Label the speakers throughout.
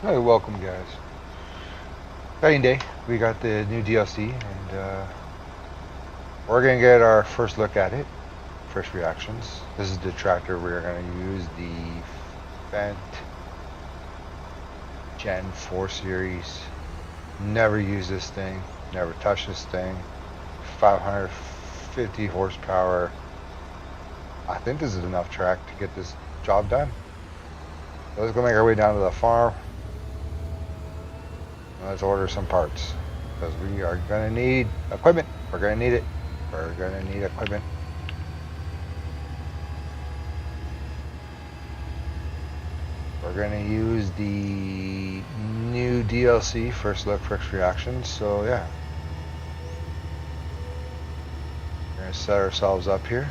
Speaker 1: Hey, welcome guys. Exciting day. We got the new DLC and we're gonna get our first look at it. First reactions. This is the tractor we're gonna use, the Fent Gen 4 series. Never use this thing, never touch this thing. 550 horsepower. I think this is enough track to get this job done. So let's go make our way down to the farm. Let's order some parts because we are gonna need equipment. We're gonna need it. We're gonna need equipment. We're gonna use the new DLC, first look, first reactions. So yeah, we're gonna set ourselves up here.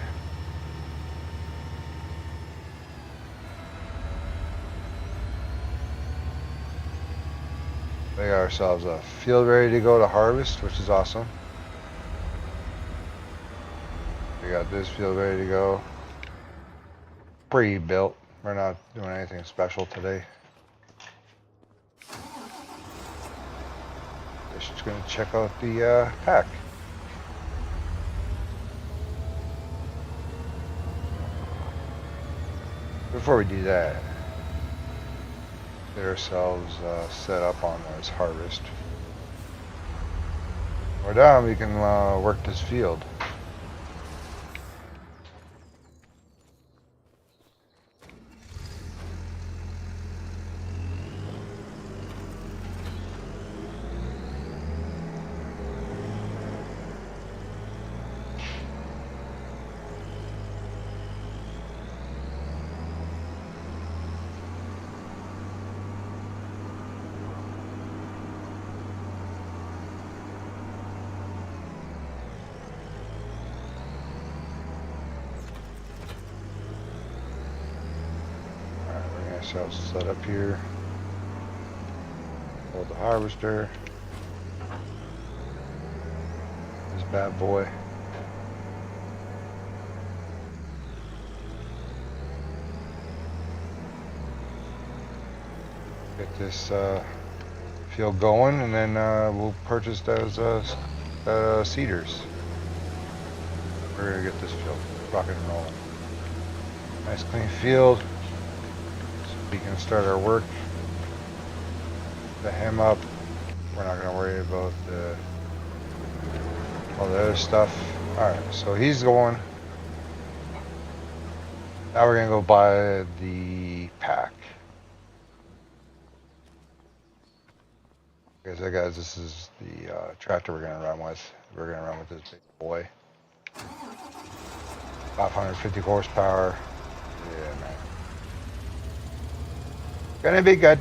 Speaker 1: We got ourselves a field ready to go to harvest, which is awesome. We got this field ready to go. Pre-built. We're not doing anything special today. Just gonna check out the pack. Before we do that, get ourselves set up on this harvest. We're done. We can work this field. Ourselves set up here. Hold the harvester. This bad boy. Get this field going, and then we'll purchase those seeders. We're gonna get this field rocking and rolling. Nice clean field. So we can start our work. The hem up. We're not gonna worry about all the other stuff. All right, so he's going. Now we're gonna go buy the pack. Okay, so guys, this is the tractor we're gonna run with. We're gonna run with this big boy. 550 horsepower. Yeah, man. Gonna be good.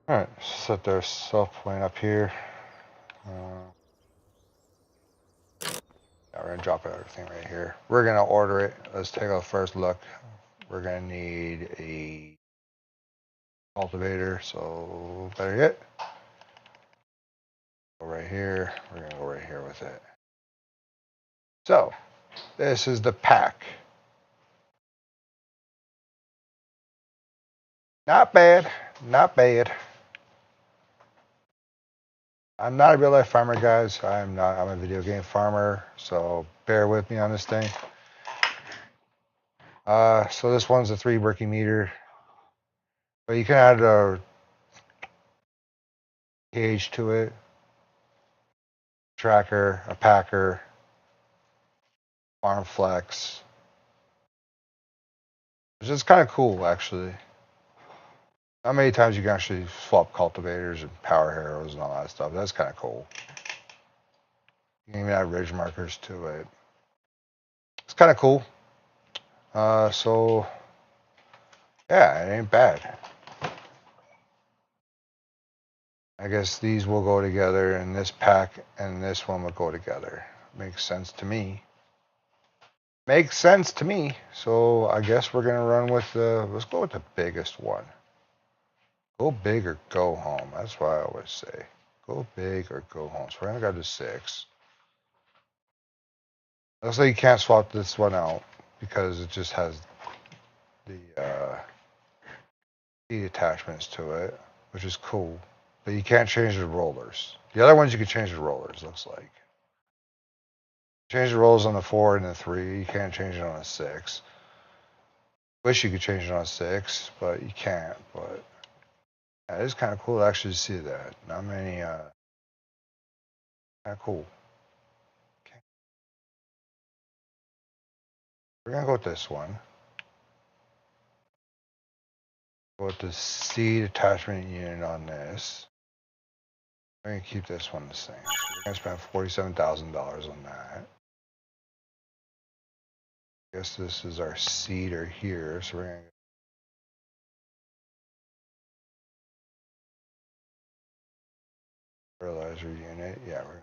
Speaker 1: Alright, set their self point up here. Yeah, we're gonna drop everything right here. We're gonna order it. Let's take a first look. We're gonna need a cultivator, so better yet, go right here. We're gonna go right here with it. So, this is the pack. Not bad, not bad. I'm not a real life farmer, guys. I'm not. I'm a video game farmer, so bear with me on this thing. So this one's a 3 working meter, but you can add a cage to it, tracker, a packer, farm flex, which is kind of cool actually. Not many times you can actually swap cultivators and power harrows and all that stuff. That's kind of cool. You can even add ridge markers to it. It's kind of cool. So yeah, it ain't bad. I guess these will go together, and this pack and this one will go together. Makes sense to me. Makes sense to me. So I guess we're gonna run with let's go with the biggest one. Go big or go home. That's what I always say. Go big or go home. So we're gonna go to 6. Looks like you can't swap this one out because it just has the seat attachments to it, which is cool. But you can't change the rollers. The other ones you can change the rollers, looks like. Change the rollers on the 4 and the 3. You can't change it on a 6. Wish you could change it on a 6, but you can't. But yeah, it's kind of cool to actually see that. Not many, kind of cool. Okay. We're going to go with this one. Go with the seat attachment unit on this. We're going to keep this one the same. So we're going to spend $47,000 on that. I guess this is our seater here, so we're going to fertilizer unit. Yeah, we're gonna,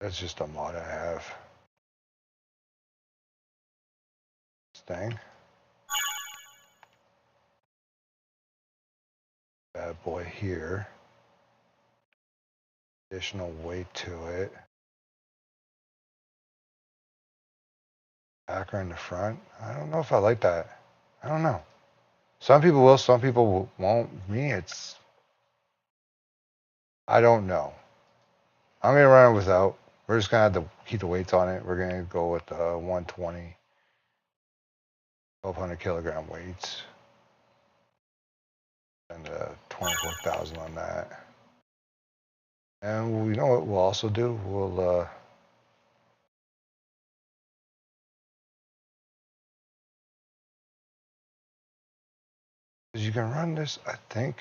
Speaker 1: that's just a mod I have. This thing. Bad boy here. Additional weight to it. Packer in the front. I don't know if I like that. I don't know. Some people will, some people won't. Me, it's, I don't know. I'm going to run it without. We're just going to have to keep the weights on it. We're going to go with 120, 1,200 kilogram weights. And 24,000 on that. And you know what we'll also do? We'll, because you can run this, I think.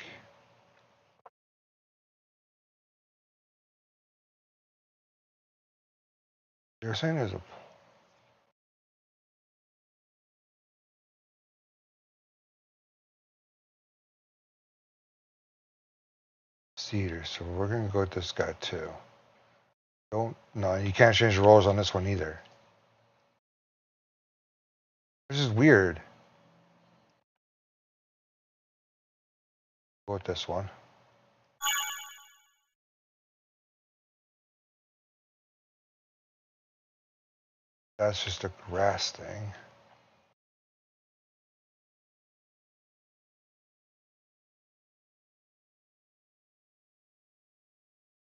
Speaker 1: You're saying there's a cedar, so we're going to go with this guy too. No, you can't change the rollers on this one either. This is weird. Go with this one. That's just a grass thing.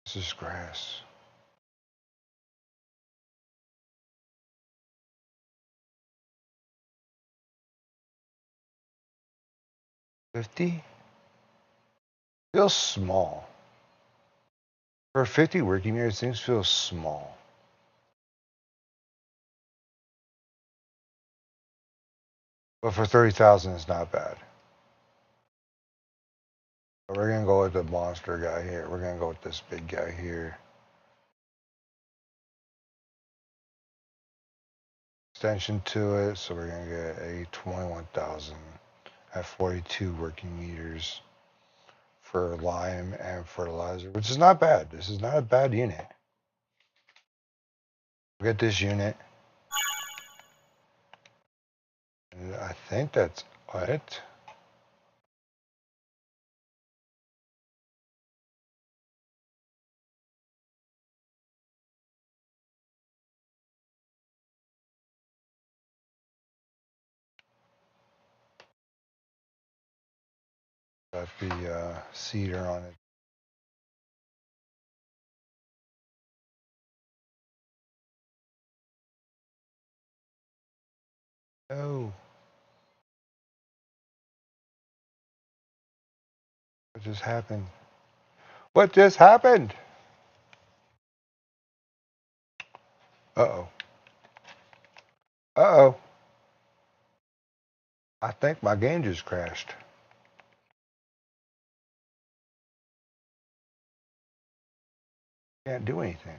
Speaker 1: This is grass. $50? Feels small. For 50 working meters, things feel small. But for 30,000, it's not bad. But we're gonna go with the monster guy here. We're gonna go with this big guy here. Extension to it, so we're gonna get a 21,000 at 42 working meters for lime and fertilizer, which is not bad. This is not a bad unit. We get this unit. And I think that's it. Got the cedar on it. Oh, what just happened? What just happened? Uh-oh. Uh-oh. I think my game just crashed. Can't do anything.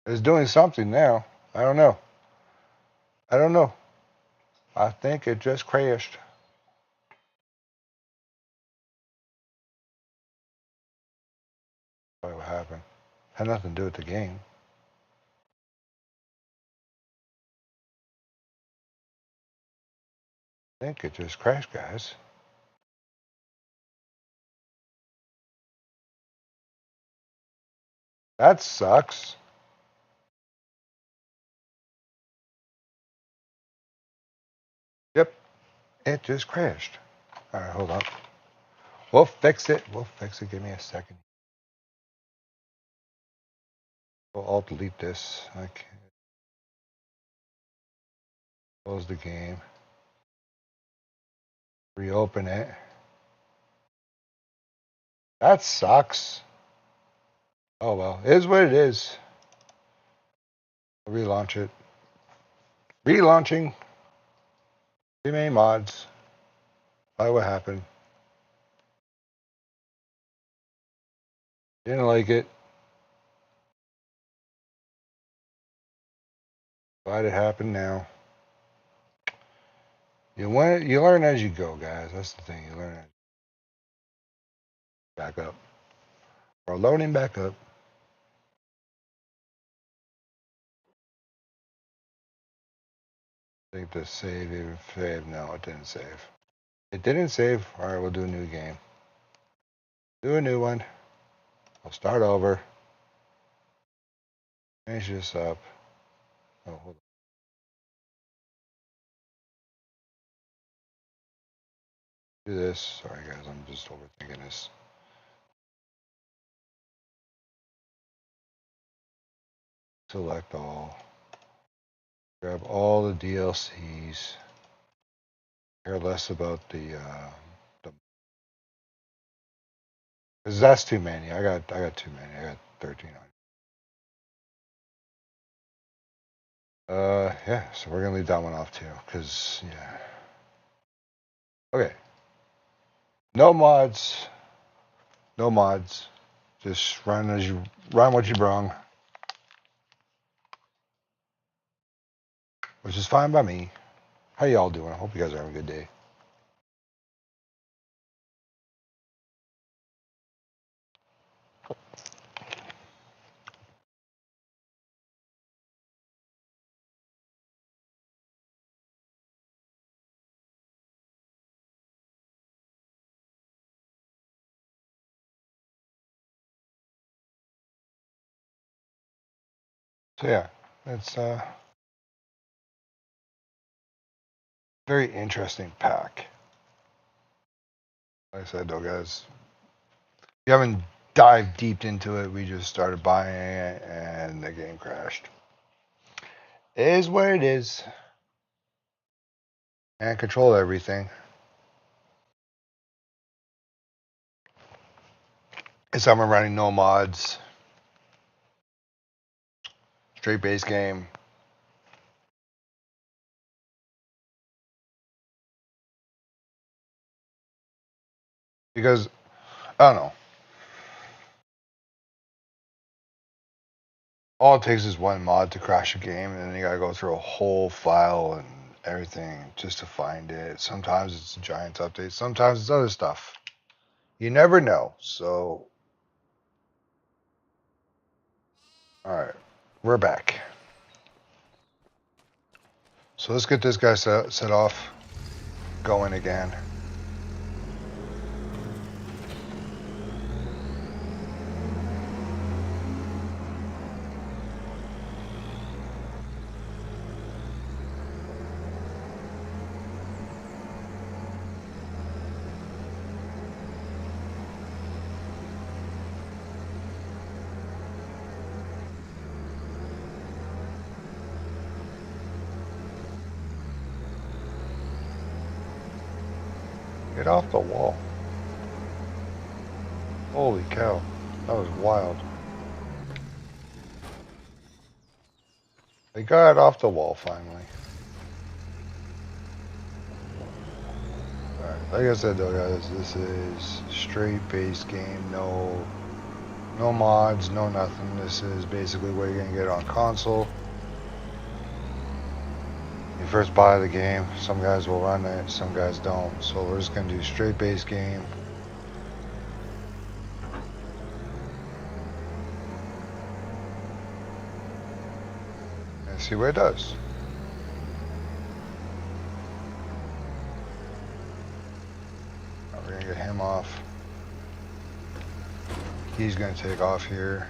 Speaker 1: It's doing something now. I don't know. I don't know. I think it just crashed. What happened? Had nothing to do with the game. I think it just crashed, guys. That sucks. Yep, it just crashed. All right, hold on. We'll fix it. We'll fix it. Give me a second. I'll delete this. I can't close the game. Reopen it. That sucks. Oh well, it is what it is. I'll relaunch it. Relaunching. Too many mods. Why what happened? Didn't like it. Why'd it happen now? You learn as you go, guys. That's the thing. You learn. Back up. We're loading back up. I think the save even saved. No, it didn't save. It didn't save. All right, we'll do a new game. Do a new one. I'll start over. Finish this up. Oh, hold on. Do this. Sorry, guys. I'm just overthinking this. Select all. Grab all the DLCs. Care less about the because that's too many. I got too many. I got 13 on. Yeah. So we're gonna leave that one off too, because yeah. Okay. No mods. No mods. Just run what you brung, which is fine by me. How y'all doing? I hope you guys are having a good day. So yeah, it's very interesting pack. Like I said though, guys, you haven't dived deep into it. We just started buying it and the game crashed. It is what it is. And control everything. It's I'm running no mods. Straight base game. Because I don't know. All it takes is one mod to crash a game, and then you gotta go through a whole file and everything just to find it. Sometimes it's a giant update, sometimes it's other stuff. You never know. So, alright, we're back. So let's get this guy set off, going again. Get off the wall. Holy cow, that was wild. They got it off the wall finally. Alright, like I said though, guys, this is straight base game. No mods, no nothing. This is basically what you're gonna get on console. You first buy the game. Some guys will run it, some guys don't. So we're just gonna do straight base game. And see what it does. We're gonna get him off. He's gonna take off here.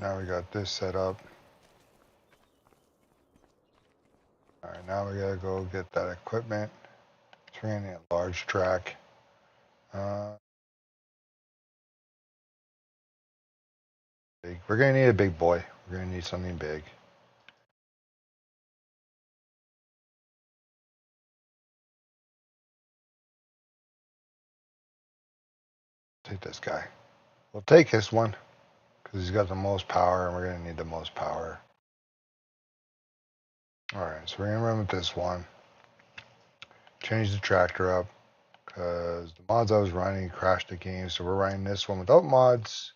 Speaker 1: now we got this set up. Alright, now we gotta go get that equipment. So we're gonna need a large track. We're gonna need a big boy. We're gonna need something big. Take this guy. We'll take this one because he's got the most power and we're gonna need the most power. Alright, so we're gonna run with this one. Change the tractor up because the mods I was running crashed the game, so we're running this one without mods.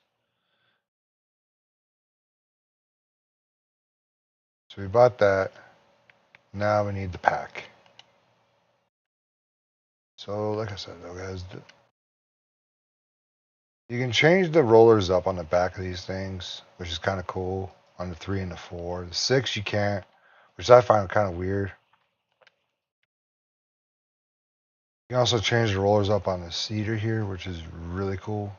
Speaker 1: So we bought that. Now we need the pack. So like I said though guys, you can change the rollers up on the back of these things, which is kind of cool, on the 3 and the 4. The 6 you can't, which I find kind of weird. You can also change the rollers up on the seater here, which is really cool.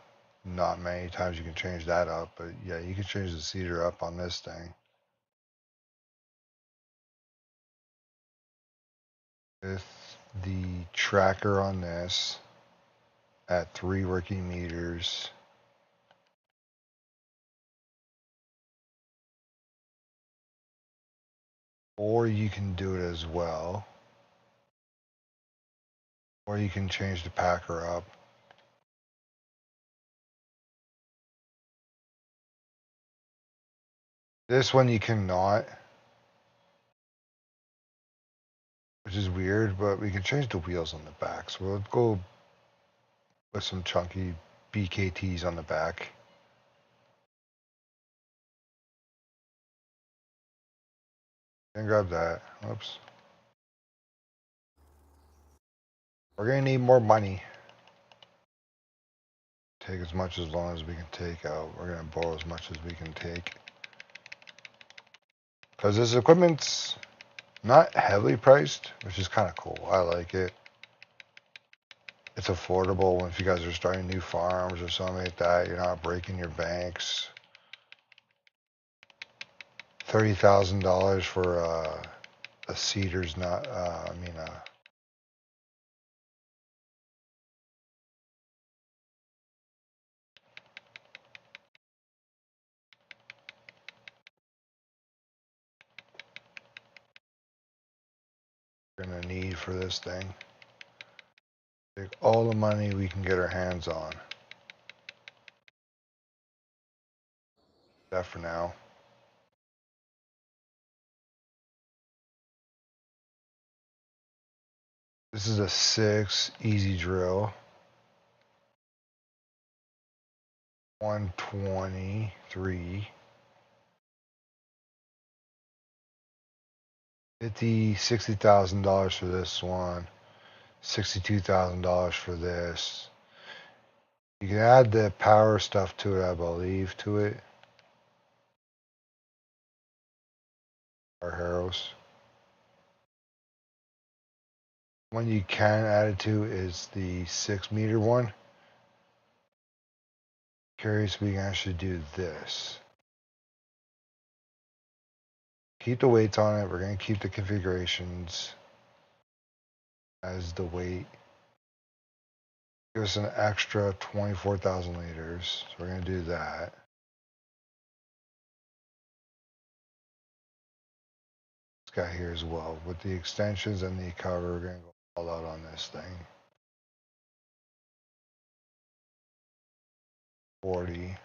Speaker 1: Not many times you can change that up, but yeah, you can change the seater up on this thing. With the tracker on this at 3 working meters. Or you can do it as well. Or you can change the packer up. This one you cannot, which is weird, but we can change the wheels on the back. So we'll go with some chunky BKTs on the back. And grab that. Oops. We're gonna need more money. Take as much as long as we can take out. We're gonna borrow as much as we can take. Because this equipment's not heavily priced, which is kind of cool. I like it. It's affordable if you guys are starting new farms or something like that. You're not breaking your banks. $30,000 for a seeder's not, we're gonna need for this thing. Take all the money we can get our hands on. That for now. This is a 6 easy drill. 123. $60,000 for this one. $62,000 for this. You can add the power stuff to it, I believe, to it. Our harrows. One you can add it to is the 6-meter one. Curious, we can actually do this. Keep the weights on it. We're going to keep the configurations as the weight. Give us an extra 24,000 liters. So we're going to do that. This guy here as well. With the extensions and the cover, we're going to go all out on this thing. 40.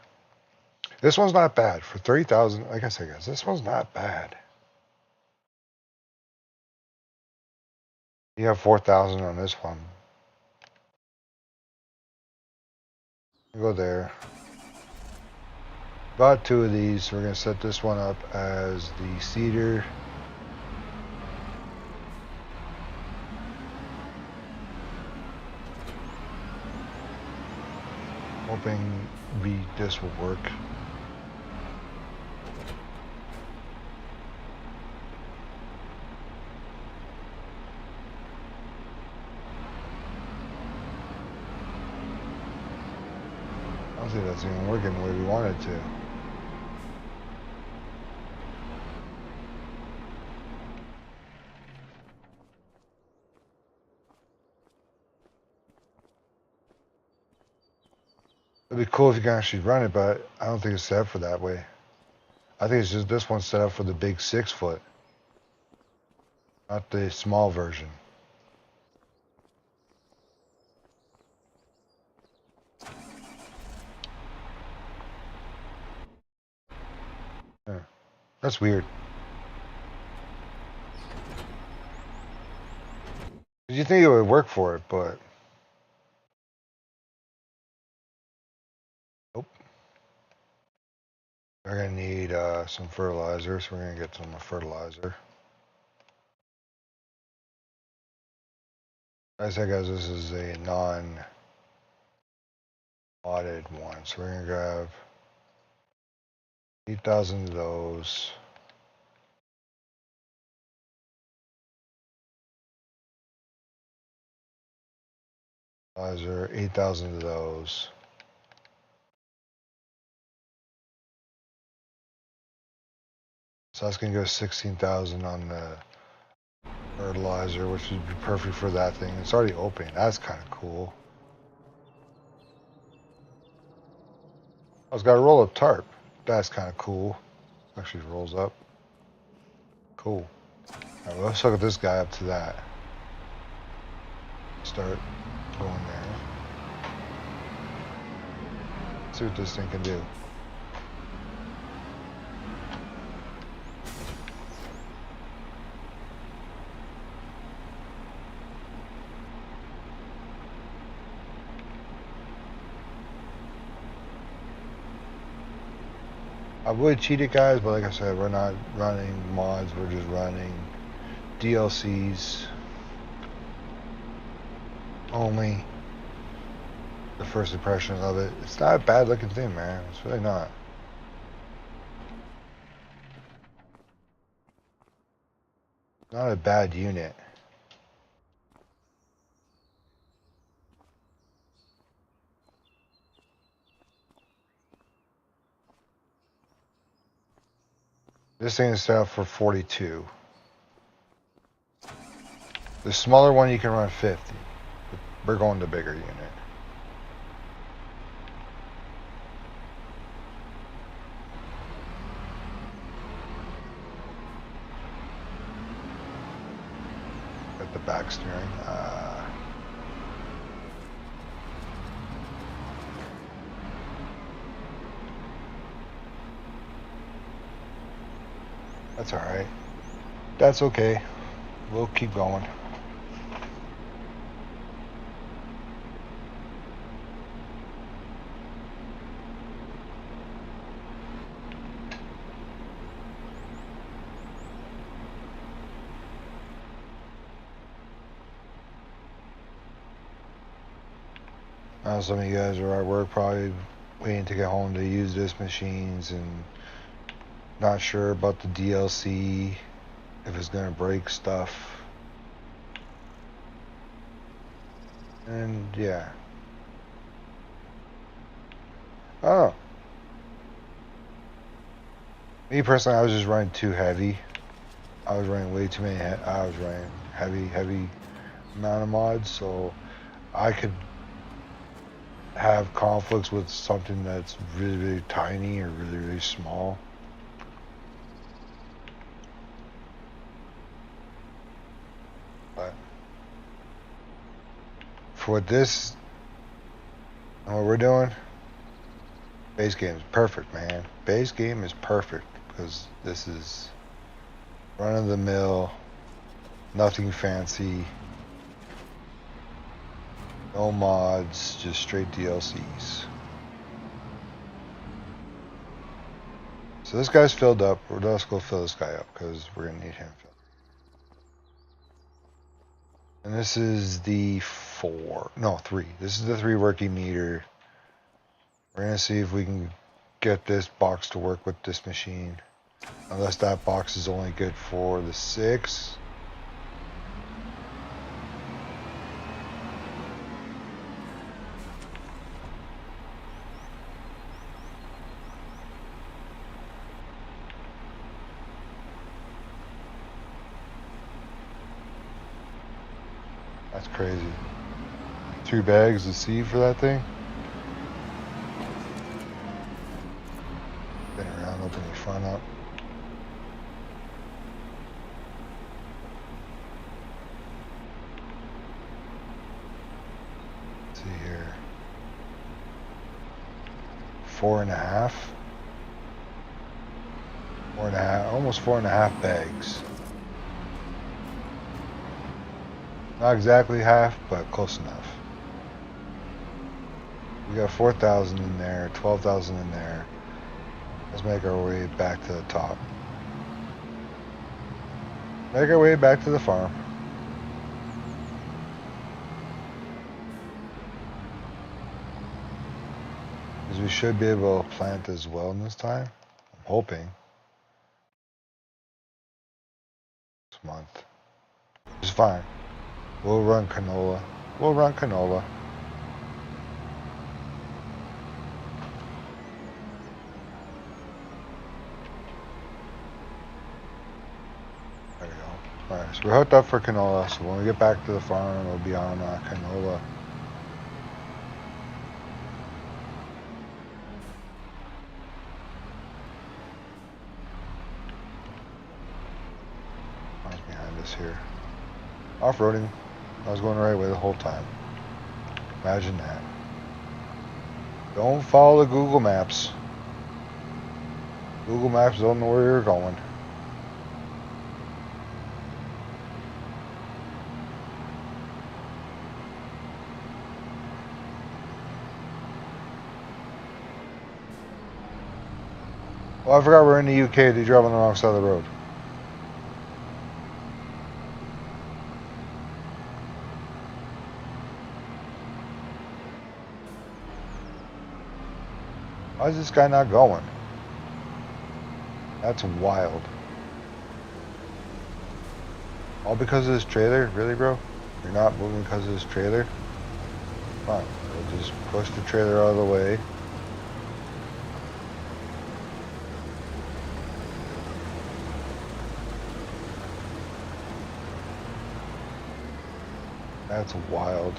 Speaker 1: This one's not bad. For 30,000, like I said, guys, this one's not bad. You have 4,000 on this one. Go there. Bought 2 of these. We're going to set this one up as the seeder. Hoping this will work. I don't think that's even working the way we want it to. It'd be cool if you can actually run it, but I don't think it's set up for that way. I think it's just this one's set up for the big 6 foot, not the small version. Yeah, that's weird. You think it would work for it, but nope. We're gonna need some fertilizer, so we're gonna get some fertilizer. I said, guys, this is a non-modded one, so we're gonna grab 8,000 of those. Fertilizer, 8,000 of those. So that's gonna go 16,000 on the fertilizer, which would be perfect for that thing. It's already open. That's kind of cool. I was got a roll of tarp. That's kind of cool. Actually rolls up. Cool. Alright, well, let's hook this guy up to that. Start going there. See what this thing can do. I would cheat it, guys, but like I said, we're not running mods. We're just running DLCs only. The first impression of it. It's not a bad looking thing, man. It's really not. Not a bad unit. This thing is set up for 42. The smaller one you can run 50. We're going the bigger unit. At the back steering. That's alright. That's okay. We'll keep going. Some of you guys are at work probably waiting to get home to use this machines and not sure about the DLC, if it's gonna break stuff. And yeah. I don't know. Me personally, I was just running too heavy. I was running way too many, I was running heavy amount of mods, so I could have conflicts with something that's really tiny or really small. But for this and what we're doing, base game is perfect, man. Base game is perfect because this is run of the mill, nothing fancy. No mods, just straight DLCs. So this guy's filled up. Let's go fill this guy up because we're gonna need him filled. And this is the 3. This is the 3 working meter. We're gonna see if we can get this box to work with this machine. Unless that box is only good for the 6. That's crazy. 2 bags of seed for that thing? 4.5. 4.5, almost 4.5 bags. Not exactly half, but close enough. We got 4,000 in there, 12,000 in there. Let's make our way back to the top. Make our way back to the farm. Because we should be able to plant as well this time. I'm hoping. This month. It's fine. We'll run canola. We'll run canola. There we go. Alright, so we're hooked up for canola. So when we get back to the farm, we'll be on canola. Behind us here. Off-roading. I was going the right way the whole time. Imagine that. Don't follow the Google Maps. Google Maps don't know where you're going. Oh, I forgot we're in the UK. They drive on the wrong side of the road. Why is this guy not going? That's wild. All because of this trailer? Really, bro? You're not moving because of this trailer? Fine. We'll just push the trailer out of the way. That's wild.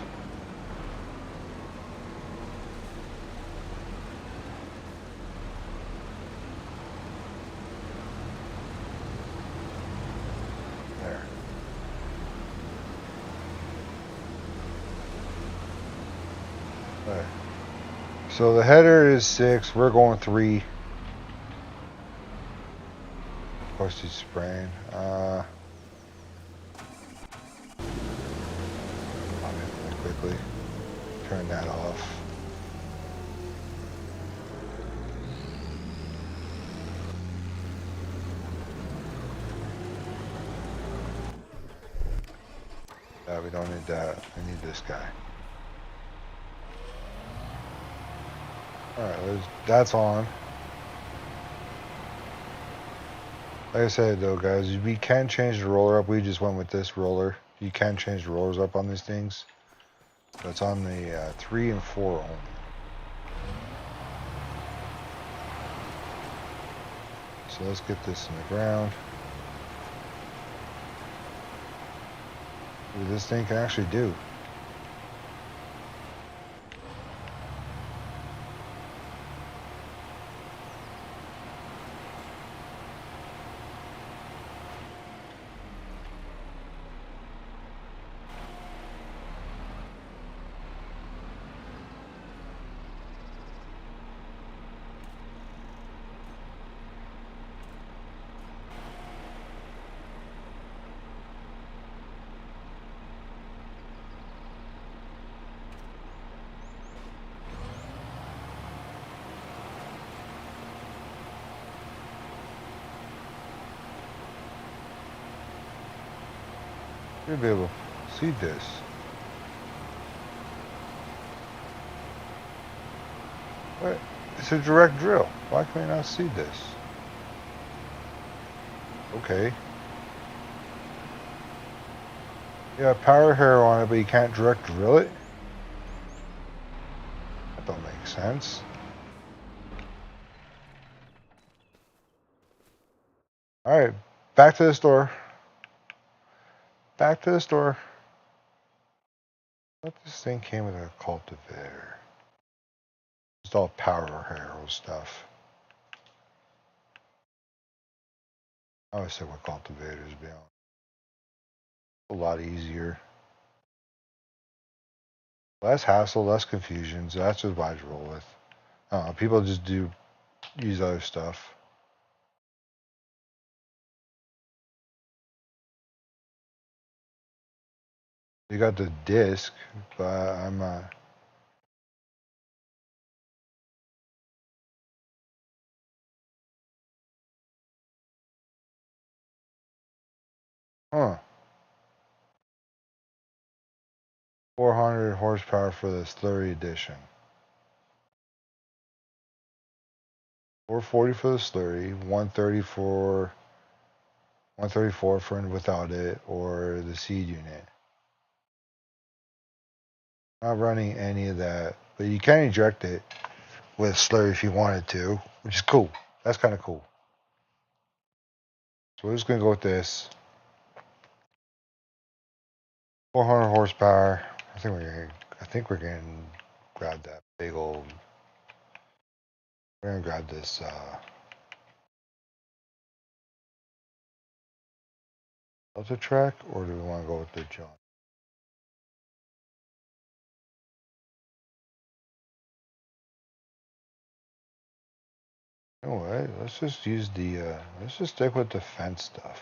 Speaker 1: There. Alright. So the header is 6. We're going 3. Of course he's spraying. Quickly turn that off. We don't need that. We need this guy. Alright, that's on. Like I said though, guys, we can change the roller up. We just went with this roller. You can change the rollers up on these things. But it's on the 3 and 4 only. So let's get this in the ground. What this thing can actually do. You'll be able to see this. What? It's a direct drill. Why can I not see this? Okay. You have power hair on it, but you can't direct drill it? That don't make sense. Alright, back to the store. Back to the store. I thought this thing came with a cultivator. It's all power harrow stuff. I always say what cultivators be on. A lot easier. Less hassle, less confusion. So that's what I roll with. People just use other stuff. You got the disc, but I'm not. Huh. 400 horsepower for the slurry edition. 440 for the slurry, 134 for and without it, or the seed unit. Not running any of that, but you can eject it with slurry if you wanted to, which is cool. That's kind of cool. So we're just gonna go with this. 400 horsepower. I think we're gonna grab that big old. We're gonna grab this. Delta track, or do we want to go with the John? You know what? Let's just use the. Let's just stick with the fence stuff.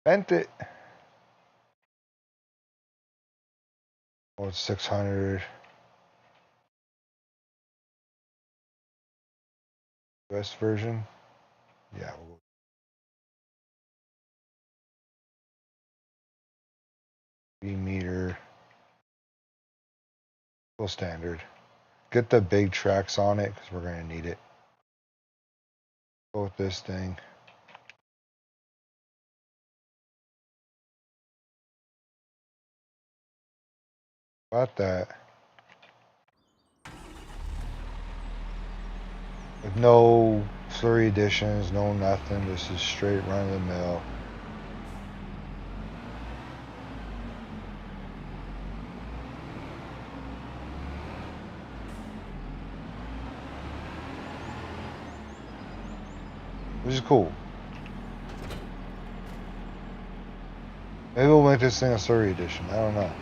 Speaker 1: Vent it. Oh, it's 600. US version. Yeah, we'll go meter. Full standard. Get the big tracks on it because we're gonna need it. Go with this thing. About that. With no slurry additions, no nothing. This is straight run of the mill. Which is cool. Maybe we'll make this thing a slurry edition. I don't know.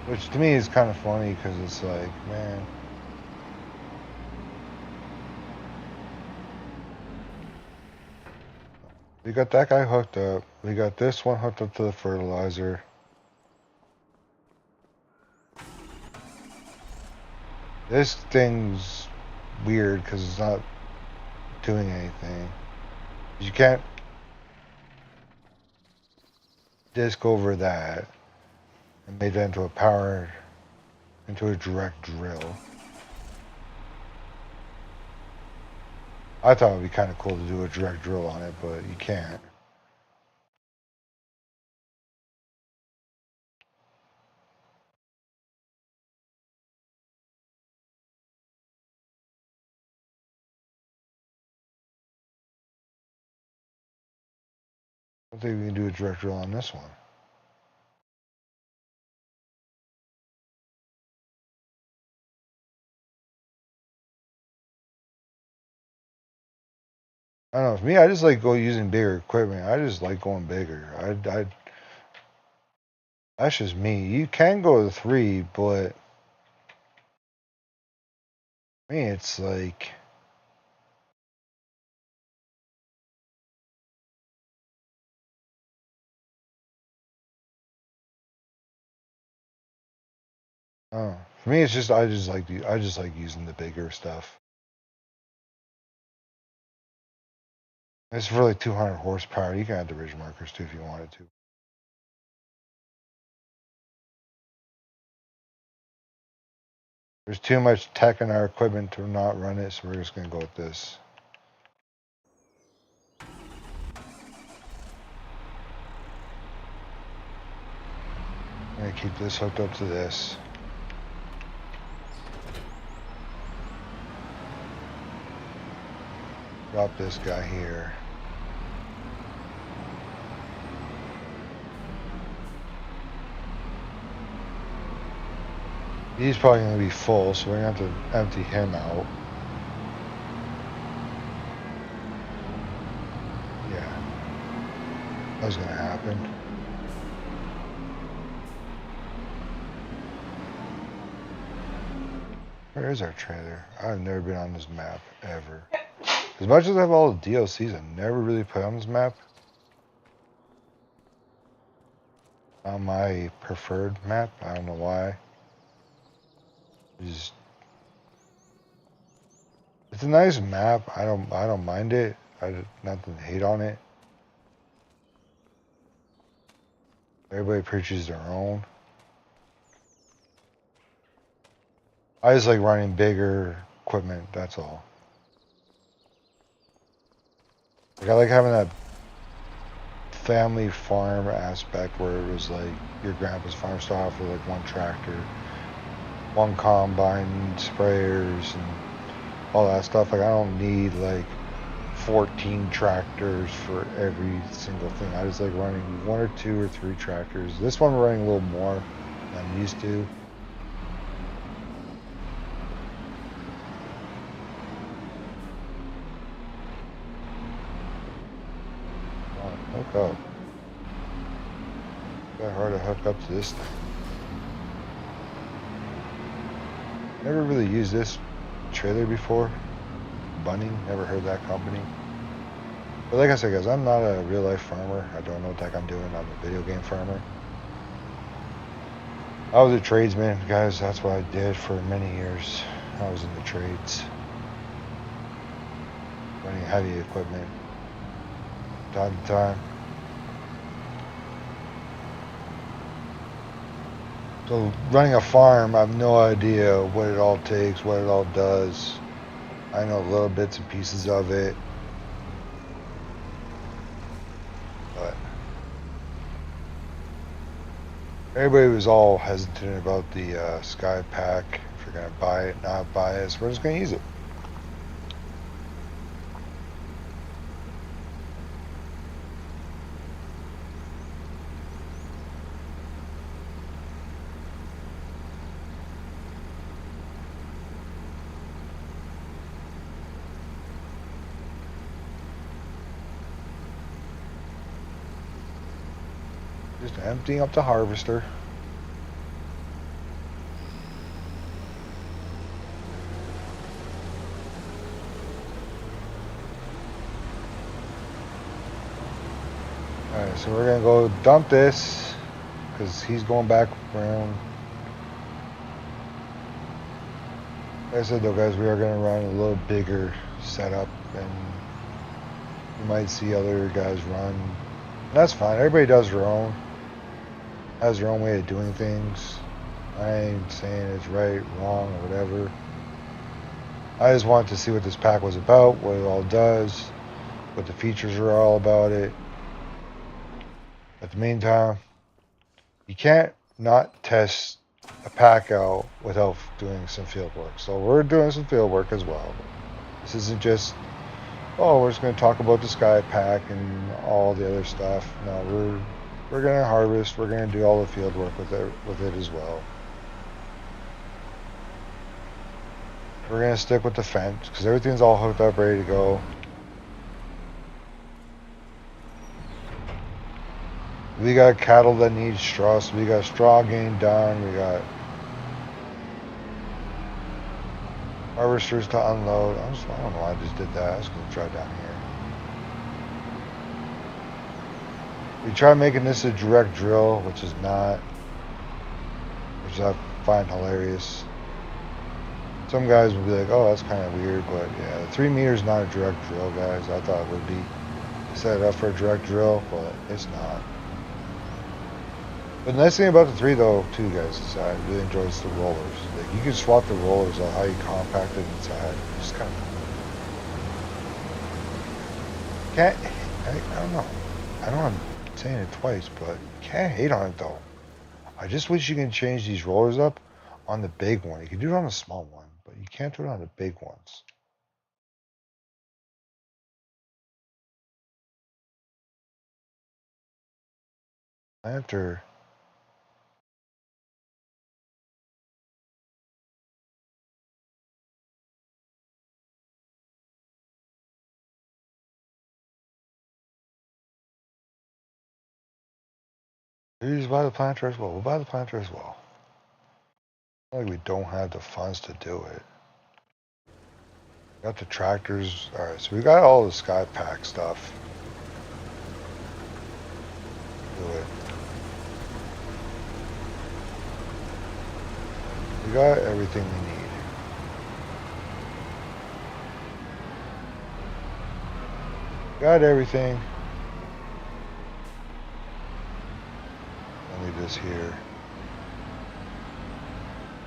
Speaker 1: Which to me is kind of funny because it's like, man. We got that guy hooked up. We got this one hooked up to the fertilizer. This thing's weird because it's not doing anything. You can't disc over that and make that into a direct drill. I thought it would be kind of cool to do a direct drill on it, but you can't. I don't think we can do a direct drill on this one. I don't know. For me, I just like using bigger equipment. I just like going bigger. That's just me. You can go to 3, but me, it's like. Oh, for me, it's just I just like using the bigger stuff. It's for like 200 horsepower. You can add the ridge markers too if you wanted to. There's too much tech in our equipment to not run it, so we're just gonna go with this. I'm gonna keep this hooked up to this. Drop this guy here. He's probably gonna be full, so we're gonna have to empty him out. Yeah, that was gonna happen. Where is our trailer? I've never been on this map ever. As much as I have all the DLCs, I never really put on this map. Not my preferred map. I don't know why. It's a nice map. I don't mind it. Nothing to hate on it. Everybody preaches their own. I just like running bigger equipment. That's all. Like I like having that family farm aspect where it was like your grandpa's farm started off with like one tractor, one combine, sprayers, and all that stuff. Like I don't need like 14 tractors for every single thing. I just like running 1 or 2 or 3 tractors. This one we're running a little more than I'm used to. Hook up. Got hard to hook up to this thing. Never really used this trailer before. Bunning, never heard that company. But like I said, guys, I'm not a real life farmer. I don't know what the heck I'm doing. I'm a video game farmer. I was a tradesman, guys. That's what I did for many years. I was in the trades, running heavy equipment, time to time. So running a farm, I have no idea what it all takes, what it all does. I know little bits and pieces of it, but everybody was all hesitant about the Sky Pack. If you're gonna buy it, not buy it, so we're just gonna use it. Just emptying up the harvester. Alright, so we're gonna go dump this because he's going back around. Like I said though, guys, we are gonna run a little bigger setup, and you might see other guys run. And that's fine. Everybody does their own. Has their own way of doing things. I ain't saying it's right, wrong, or whatever. I just wanted to see what this pack was about, what it all does, what the features are all about it. At the meantime, you can't not test a pack out without doing some field work. So we're doing some field work as well. This isn't just, oh, we're just going to talk about the Sky Pack and all the other stuff. No, we're going to harvest. We're going to do all the field work with it as well. We're going to stick with the fence because everything's all hooked up, ready to go. We got cattle that need straw, so we got straw getting done. We got harvesters to unload. I don't know why I just did that. I was going to try down here. We tried making this a direct drill, which is not, which I find hilarious. Some guys would be like, oh, that's kind of weird, but yeah, the 3 meters is not a direct drill, guys. I thought it would be. Set it up for a direct drill, but it's not. But the nice thing about the 3 though, too, guys, is I really enjoy the rollers. Like, you can swap the rollers on how you compact it inside. It's kind of cool. I don't know. I know I'm saying it twice, but can't hate on it though. I just wish you can change these rollers up on the big one. You can do it on the small one, but you can't do it on the big ones. Planter. Please buy the planter as well. We'll buy the planter as well. Like we don't have the funds to do it. Got the tractors. Alright, so we got all the sky pack stuff. Do it. We got everything we need. Got everything. I'll leave this here.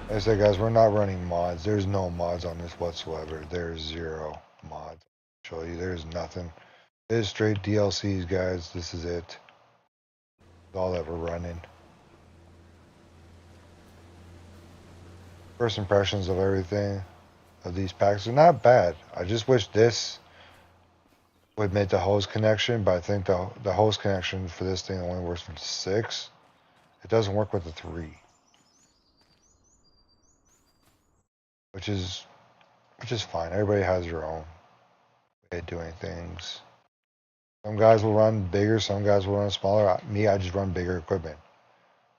Speaker 1: Like I said, guys, we're not running mods. There's no mods on this whatsoever. There's 0 mods. I'll show you. There's nothing. It's straight DLCs, guys. This is it. It's all that we're running. First impressions of everything of these packs are not bad. I just wish this would make the hose connection, but I think the hose connection for this thing only works with 6. It doesn't work with the 3, which is fine. Everybody has their own way of doing things. Some guys will run bigger, some guys will run smaller. Me, I just run bigger equipment.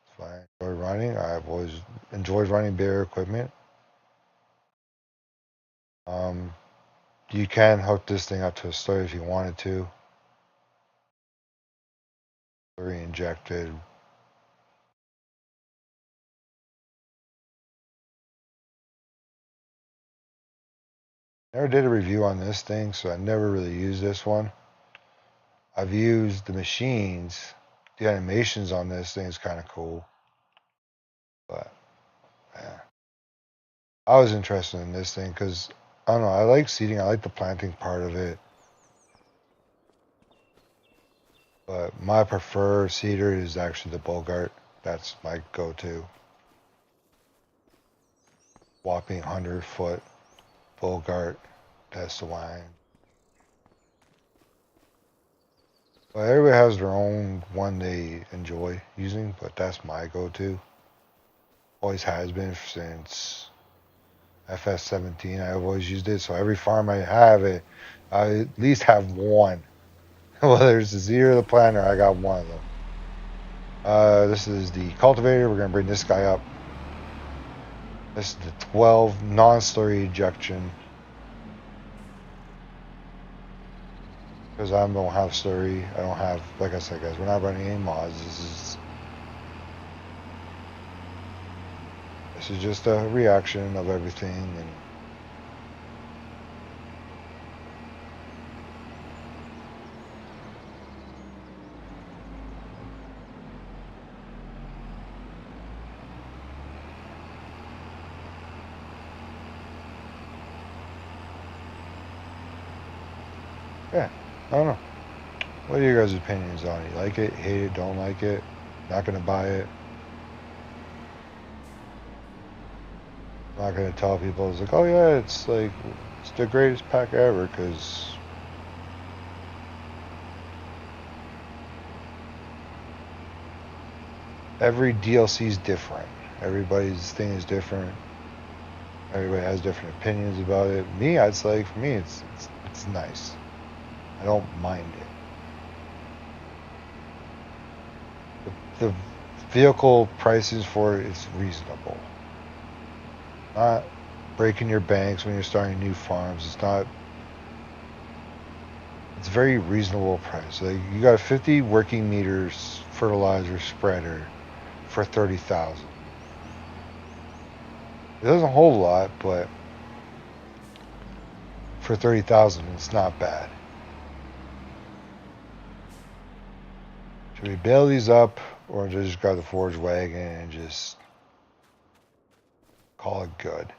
Speaker 1: It's fine. I enjoy running. I've always enjoyed running bigger equipment. You can hook this thing up to a slurry if you wanted to. Slurry injected. Never did a review on this thing, so I never really used this one. I've used the machines. The animations on this thing is kind of cool. But, yeah. I was interested in this thing because, I don't know, I like seeding. I like the planting part of it. But my preferred seeder is actually the Bogart. That's my go-to. Whopping 100-foot Bogart. That's the line. Well, everybody has their own one they enjoy using, but that's my go-to. Always has been since FS17. I've always used it, so every farm I have it, I at least have one. Whether it's the seeder or the planter, I got one of them. This is the cultivator. We're gonna bring this guy up. This is the 12 non-slurry ejection. Because I don't have slurry. I don't have, like I said, guys, we're not running any mods. This is just a reaction of everything. And yeah, I don't know. What are your guys' opinions on it? You like it, hate it, don't like it, not gonna buy it? I'm not gonna tell people it's like, oh yeah, it's like it's the greatest pack ever, because every DLC is different. Everybody's thing is different. Everybody has different opinions about it. Me, it's like, for me, it's nice. I don't mind it. The vehicle prices for it is reasonable. Not breaking your banks when you're starting new farms. It's very reasonable price. Like, you got a 50 working meters fertilizer spreader for 30,000. It doesn't hold a lot, but for 30,000, it's not bad. Should we bail these up, or just grab the forage wagon and just call it good?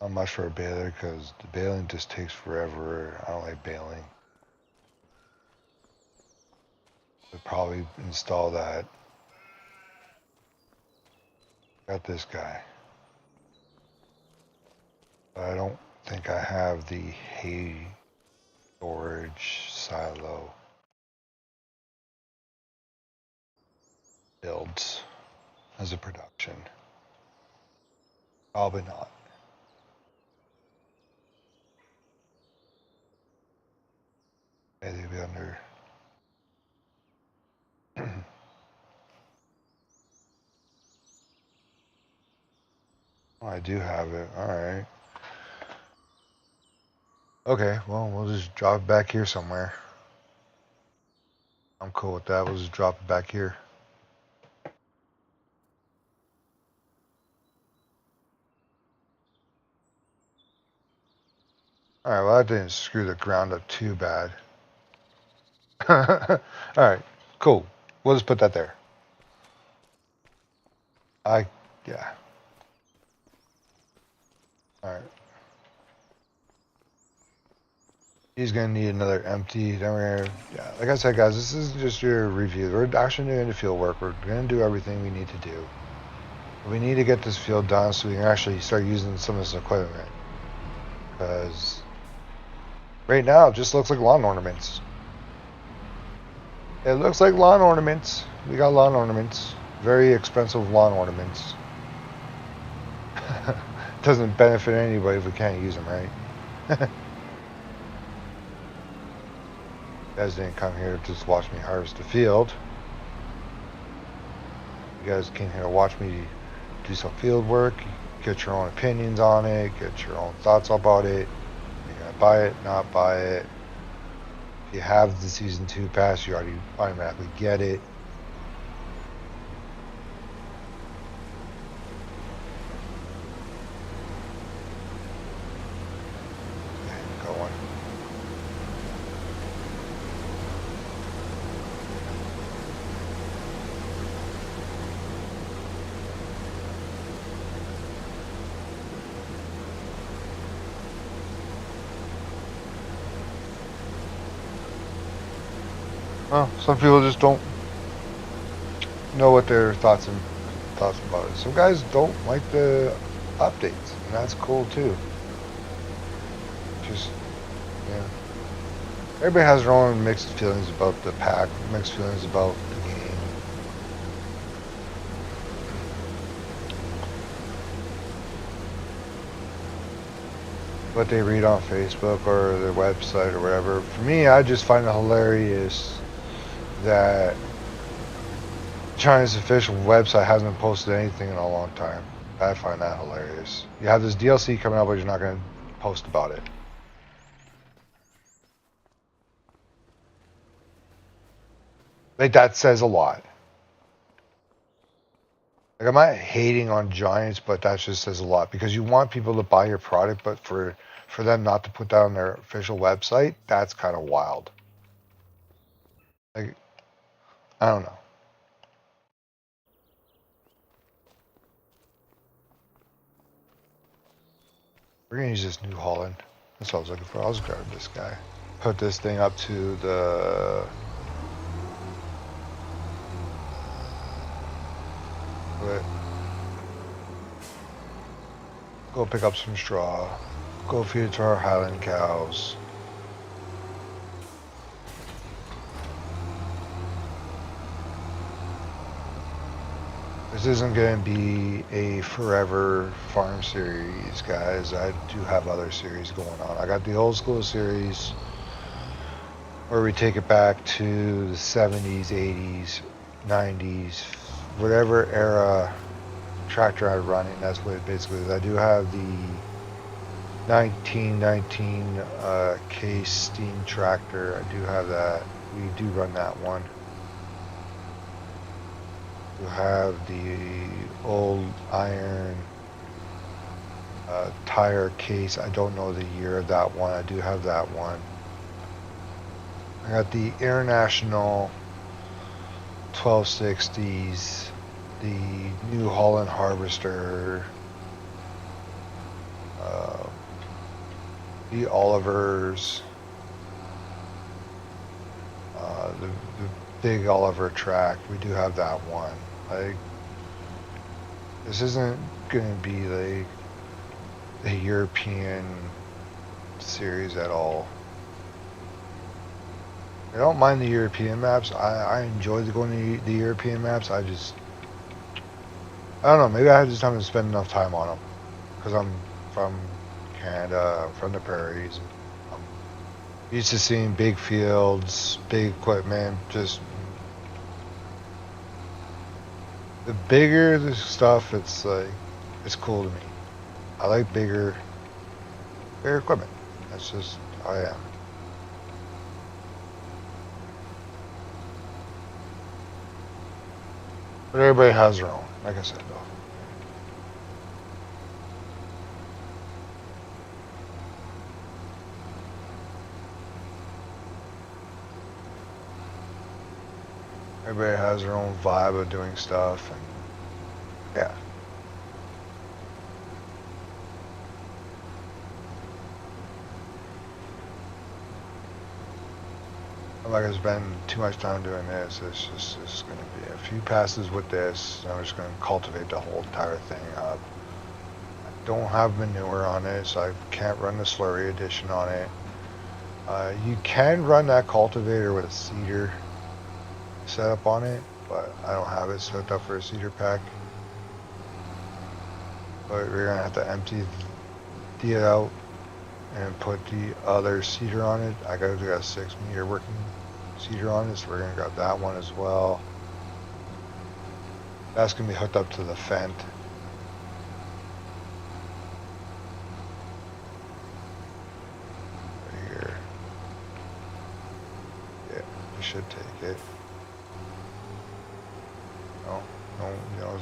Speaker 1: Not much for a baler, because the baling just takes forever. I don't like baling. We'll probably install that. Got this guy. But I don't think I have the hay storage silo builds as a production. Probably not. Maybe they'd be under. Oh, I do have it. Alright. Okay, well, we'll just drop it back here somewhere. I'm cool with that. We'll just drop it back here. Alright, well, that didn't screw the ground up too bad. Alright, cool. We'll just put that there. Yeah. Alright. He's gonna need another empty. Then we're gonna, yeah, like I said, guys, this is just your review. We're actually doing the field work. We're gonna do everything we need to do. We need to get this field done so we can actually start using some of this equipment. Because right now it just looks like lawn ornaments. It looks like lawn ornaments. We got lawn ornaments. Very expensive lawn ornaments. Doesn't benefit anybody if we can't use them, right? You guys didn't come here to just watch me harvest the field. You guys came here to watch me do some field work, get your own opinions on it, get your own thoughts about it. You're gonna buy it, not buy it. If you have the Season 2 pass, you already automatically get it. Going. Well, some people just don't know what their thoughts about it. Some guys don't like the updates, and that's cool too. Just, yeah. Everybody has their own mixed feelings about the pack, mixed feelings about the game. What they read on Facebook or their website or whatever. For me, I just find it hilarious that China's official website hasn't posted anything in a long time. I find that hilarious. You have this DLC coming out, but you're not going to post about it. Like, that says a lot. Like, I'm not hating on Giants, but that just says a lot because you want people to buy your product, but for them not to put that on their official website, that's kind of wild. Like, I don't know. We're gonna use this New Holland. That's what I was looking for. I'll just grab this guy. Put this thing up to the... Go pick up some straw. Go feed it to our Highland cows. This isn't going to be a forever farm series, guys. I do have other series going on. I got the old school series where we take it back to the 70s, 80s, 90s, whatever era tractor I'm running. That's what it basically is. I do have the 1919 case steam tractor. I do have that. We do run that one. You have the old iron tire case. I don't know the year of that one. I do have that one. I got the International 1260s, the New Holland Harvester, the Olivers, the big Oliver track. We do have that one. Like, this isn't gonna be like a European series at all. I don't mind the European maps. I enjoy going to the European maps. I don't know. Maybe I just haven't spent enough time on them because I'm from Canada, I'm from the prairies. I'm used to seeing big fields, big equipment. Just the bigger the stuff, it's like, it's cool to me. I like bigger equipment. That's just how I am. But everybody has their own, like I said, though. Everybody has their own vibe of doing stuff, and yeah. I'm not gonna spend too much time doing this. It's gonna be a few passes with this. I'm just gonna cultivate the whole entire thing up. I don't have manure on it, so I can't run the slurry addition on it. You can run that cultivator with a seeder setup on it, but I don't have it set up for a seeder pack. But we're gonna have to empty it out and put the other seeder on it. I got a 6 meter working seeder on it, so we're gonna grab that one as well. That's gonna be hooked up to the Fent. Right here. Yeah, we should take it.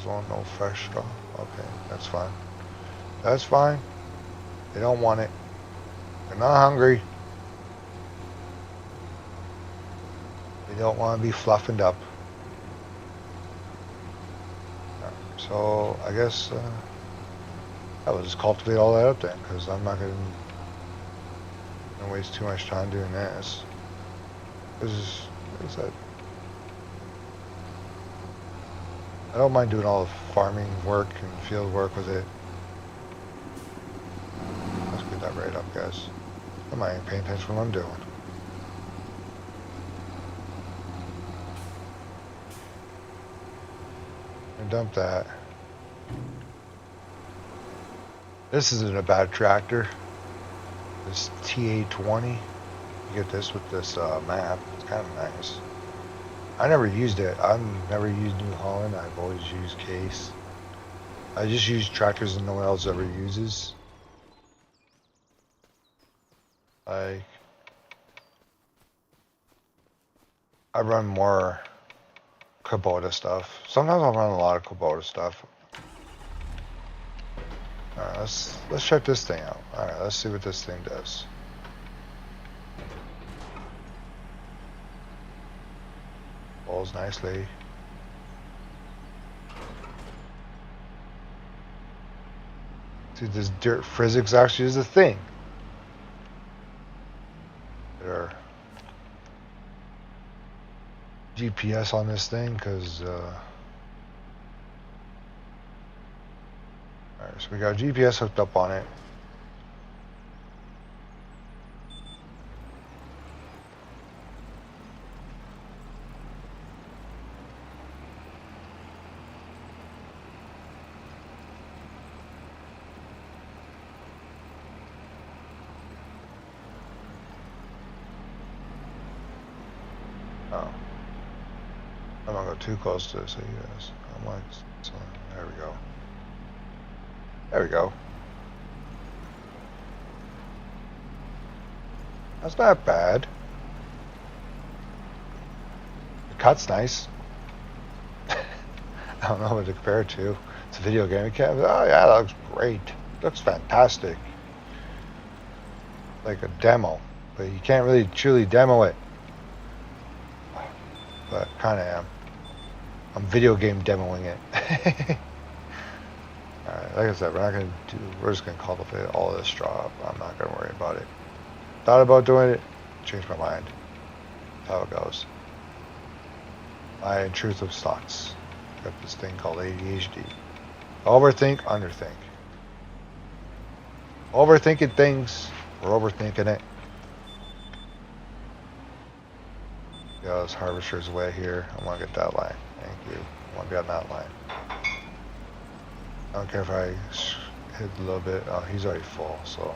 Speaker 1: No, no fresh straw. Okay, that's fine. That's fine. They don't want it. They're not hungry. They don't want to be fluffered up. So I guess I will just cultivate all that up then, because I'm not going to waste too much time doing this. This is, what is that? I don't mind doing all the farming work and field work with it. Let's get that right up, guys. I'm not even paying attention to what I'm doing. And dump that. This isn't a bad tractor. This TA20. You get this with this map. It's kind of nice. I never used it. I've never used New Holland. I've always used Case. I just use tractors that no one else ever uses. Like, I run more Kubota stuff. Sometimes I'll run a lot of Kubota stuff. Alright, let's check this thing out. Alright, let's see what this thing does. Falls nicely. See, this dirt physics actually is a thing. There. GPS on this thing, because alright, so we got GPS hooked up on it. Oh. I'm not going too close to it, so you guys. I'm like, so, there we go. There we go. That's not bad. The cut's nice. I don't know what to compare it to. It's a video game. You can't, oh yeah, that looks great. It looks fantastic. Like a demo, but you can't really truly demo it. But kind of am. I'm video game demoing it. Alright, like I said, we're just gonna cultivate all this straw up. I'm not gonna worry about it. Thought about doing it, changed my mind. That's how it goes. My intrusive thoughts. Got this thing called ADHD. Overthink, underthink. Overthinking things, we're overthinking it. Yeah, this harvester's away here. I want to get that line. Thank you. I want to be on that line. I don't care if I hit a little bit. Oh, he's already full, so.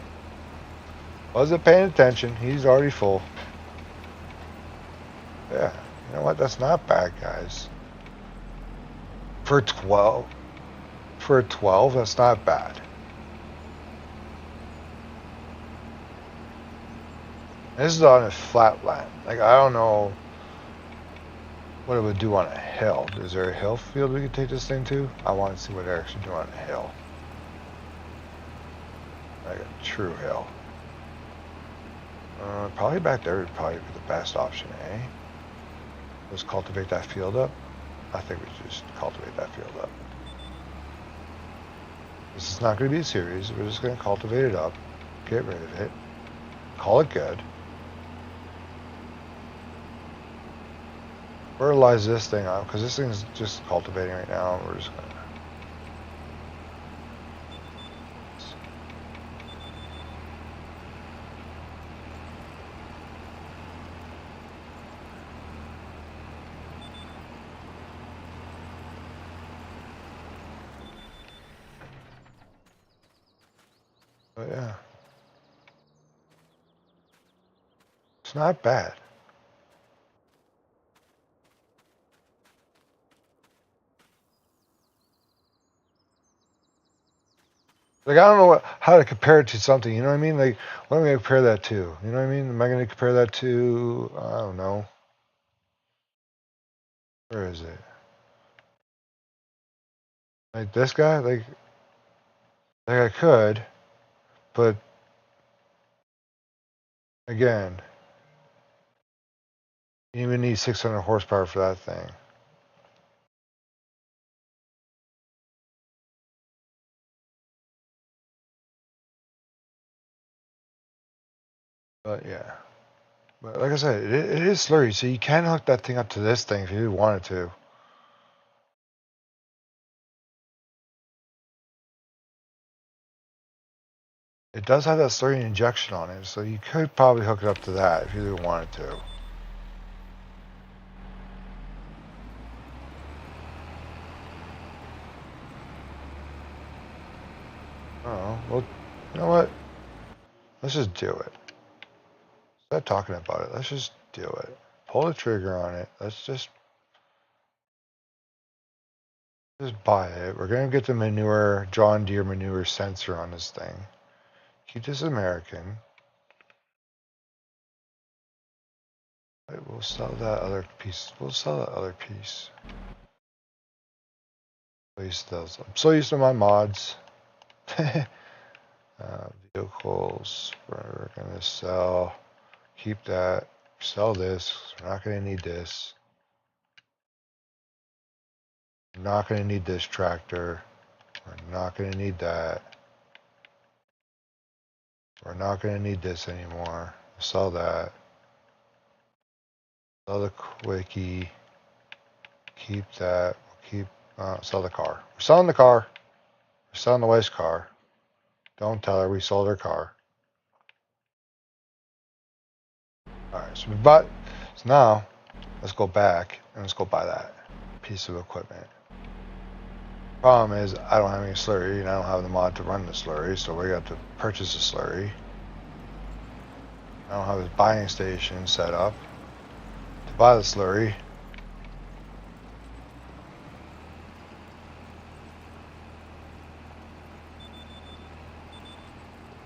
Speaker 1: Wasn't paying attention. He's already full. Yeah, you know what? That's not bad, guys. For 12, that's not bad. This is on a flat land. Like, I don't know what it would do on a hill. Is there a hill field we could take this thing to? I want to see what it actually do on a hill. Like a true hill. Probably back there would probably be the best option, eh? Let's cultivate that field up. I think we should just cultivate that field up. This is not going to be a series. We're just going to cultivate it up, get rid of it, call it good. Fertilize this thing up, because this thing's just cultivating right now. We're just going to... But yeah. It's not bad. Like, I don't know how to compare it to something, you know what I mean? Like, what am I going to compare that to? You know what I mean? Am I going to compare that to, I don't know. Where is it? Like, this guy? Like I could, but, again, you even need 600 horsepower for that thing. But, yeah. But, like I said, it is slurry, so you can hook that thing up to this thing if you wanted to. It does have that slurry injection on it, so you could probably hook it up to that if you wanted to. Oh, well, you know what? Let's just do it. Stop talking about it. Let's just do it. Pull the trigger on it. Let's just buy it. We're gonna get the manure, John Deere manure sensor on this thing. Keep this American. Right, we'll sell that other piece. We'll sell that other piece. Place those. I'm so used to my mods. Vehicles. We're gonna sell. Keep that. Sell this. We're not gonna need this. We're not gonna need this tractor. We're not gonna need that. We're not gonna need this anymore. Sell that. Sell the quickie. Keep that. Keep. Sell the car. We're selling the car. We're selling the wife's car. Don't tell her we sold her car. Alright, so we bought. So now, let's go back and let's go buy that piece of equipment. Problem is, I don't have any slurry and I don't have the mod to run the slurry, so we got to purchase a slurry. I don't have a buying station set up to buy the slurry.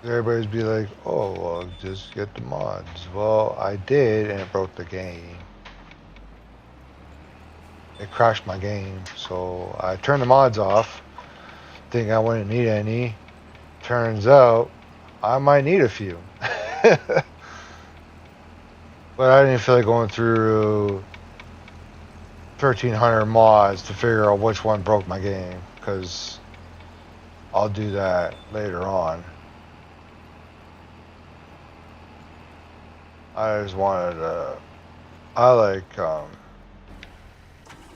Speaker 1: Everybody's be like, oh, well, just get the mods. Well, I did, and it broke the game. It crashed my game, so I turned the mods off, thinking I wouldn't need any. Turns out, I might need a few. But I didn't feel like going through 1,300 mods to figure out which one broke my game, because I'll do that later on. I just wanted to, I like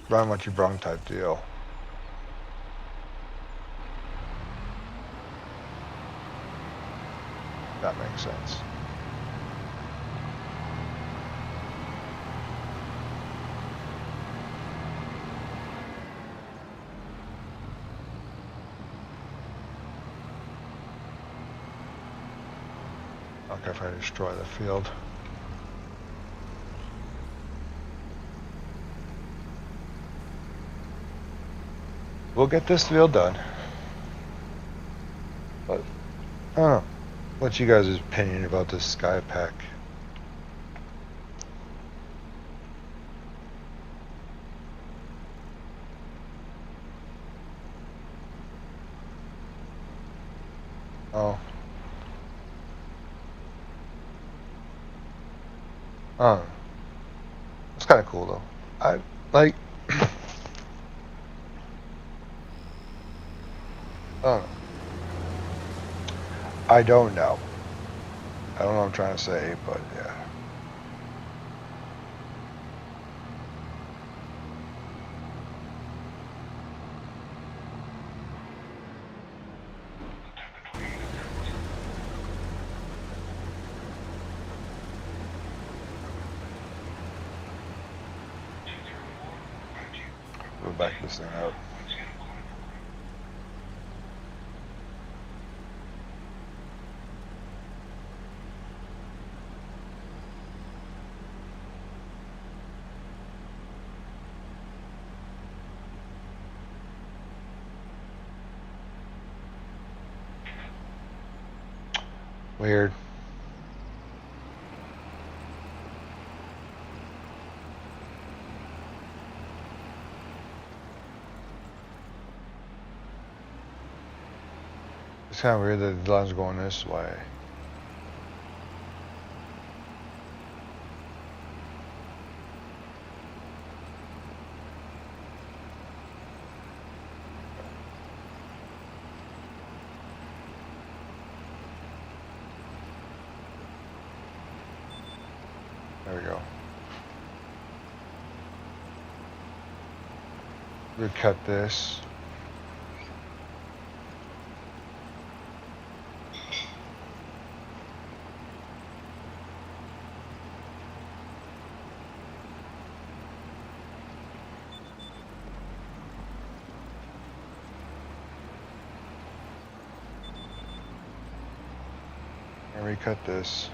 Speaker 1: run what you brung type deal. That makes sense. Okay, if I destroy the field. We'll get this field done. But I don't know. What's you guys' opinion about this sky pack? Oh. Oh. It's kind of cool though. I like. Oh. I don't know. I don't know what I'm trying to say, but yeah. We'll back this thing up. Weird. It's kind of weird that the line's going this way. There we go. We'll cut this. And recut this.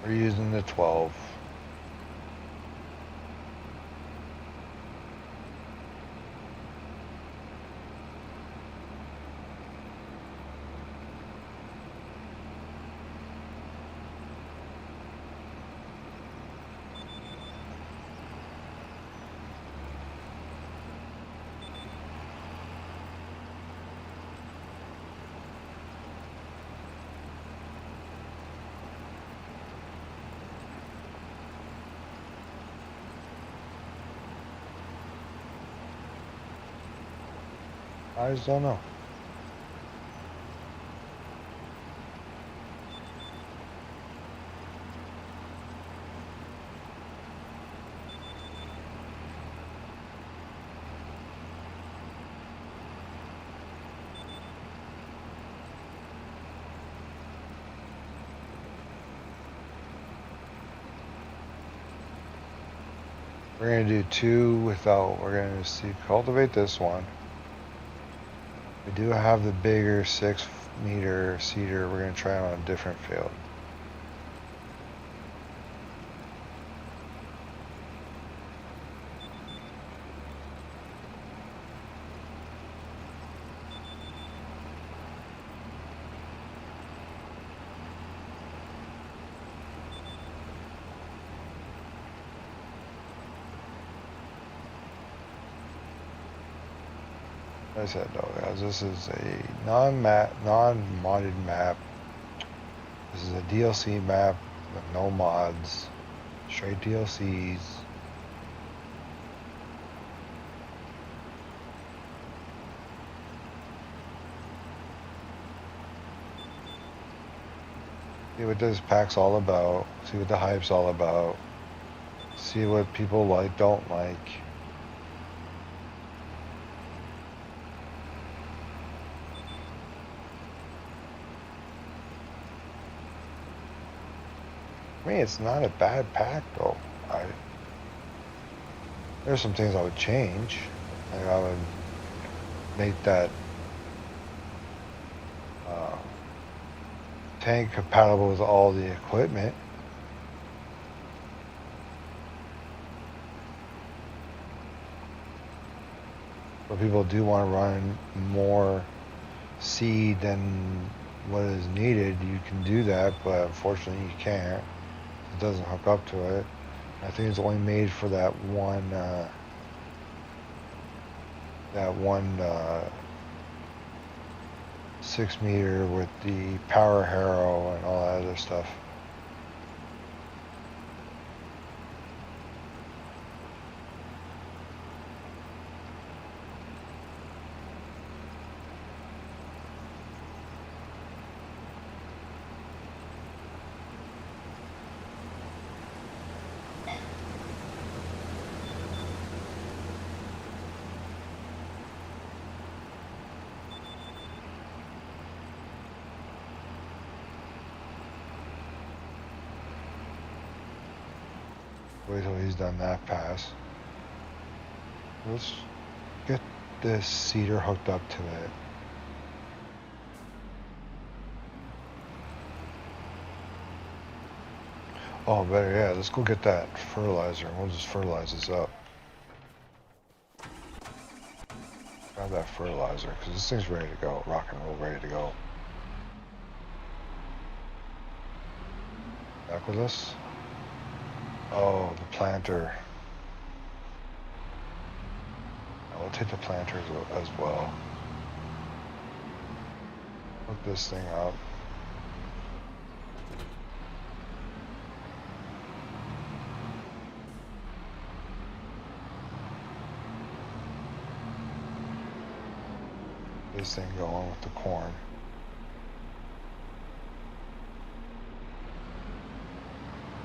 Speaker 1: We're using the 12. I just don't know. We're gonna do 2 without. We're gonna see cultivate this one. We do have the bigger 6-meter cedar. We're gonna try it on a different field. Like I said though, guys, this is a non-modded map. This is a DLC map with no mods, straight DLCs. See what this pack's all about. See what the hype's all about. See what people like, don't like. I mean, it's not a bad pack though. There's some things I would change. Like I would make that tank compatible with all the equipment. But people do want to run more seed than what is needed. You can do that, but unfortunately you can't. It doesn't hook up to it. I think it's only made for that one 6 meter with the power harrow and all that other stuff. Wait till he's done that pass. Let's get this cedar hooked up to it. Oh, better, yeah, let's go get that fertilizer. We'll just fertilize this up. Grab that fertilizer, because this thing's ready to go. Rock and roll, ready to go. Back with us? Oh, the planter. We'll take the planter as well. Hook this thing up. This thing going with the corn.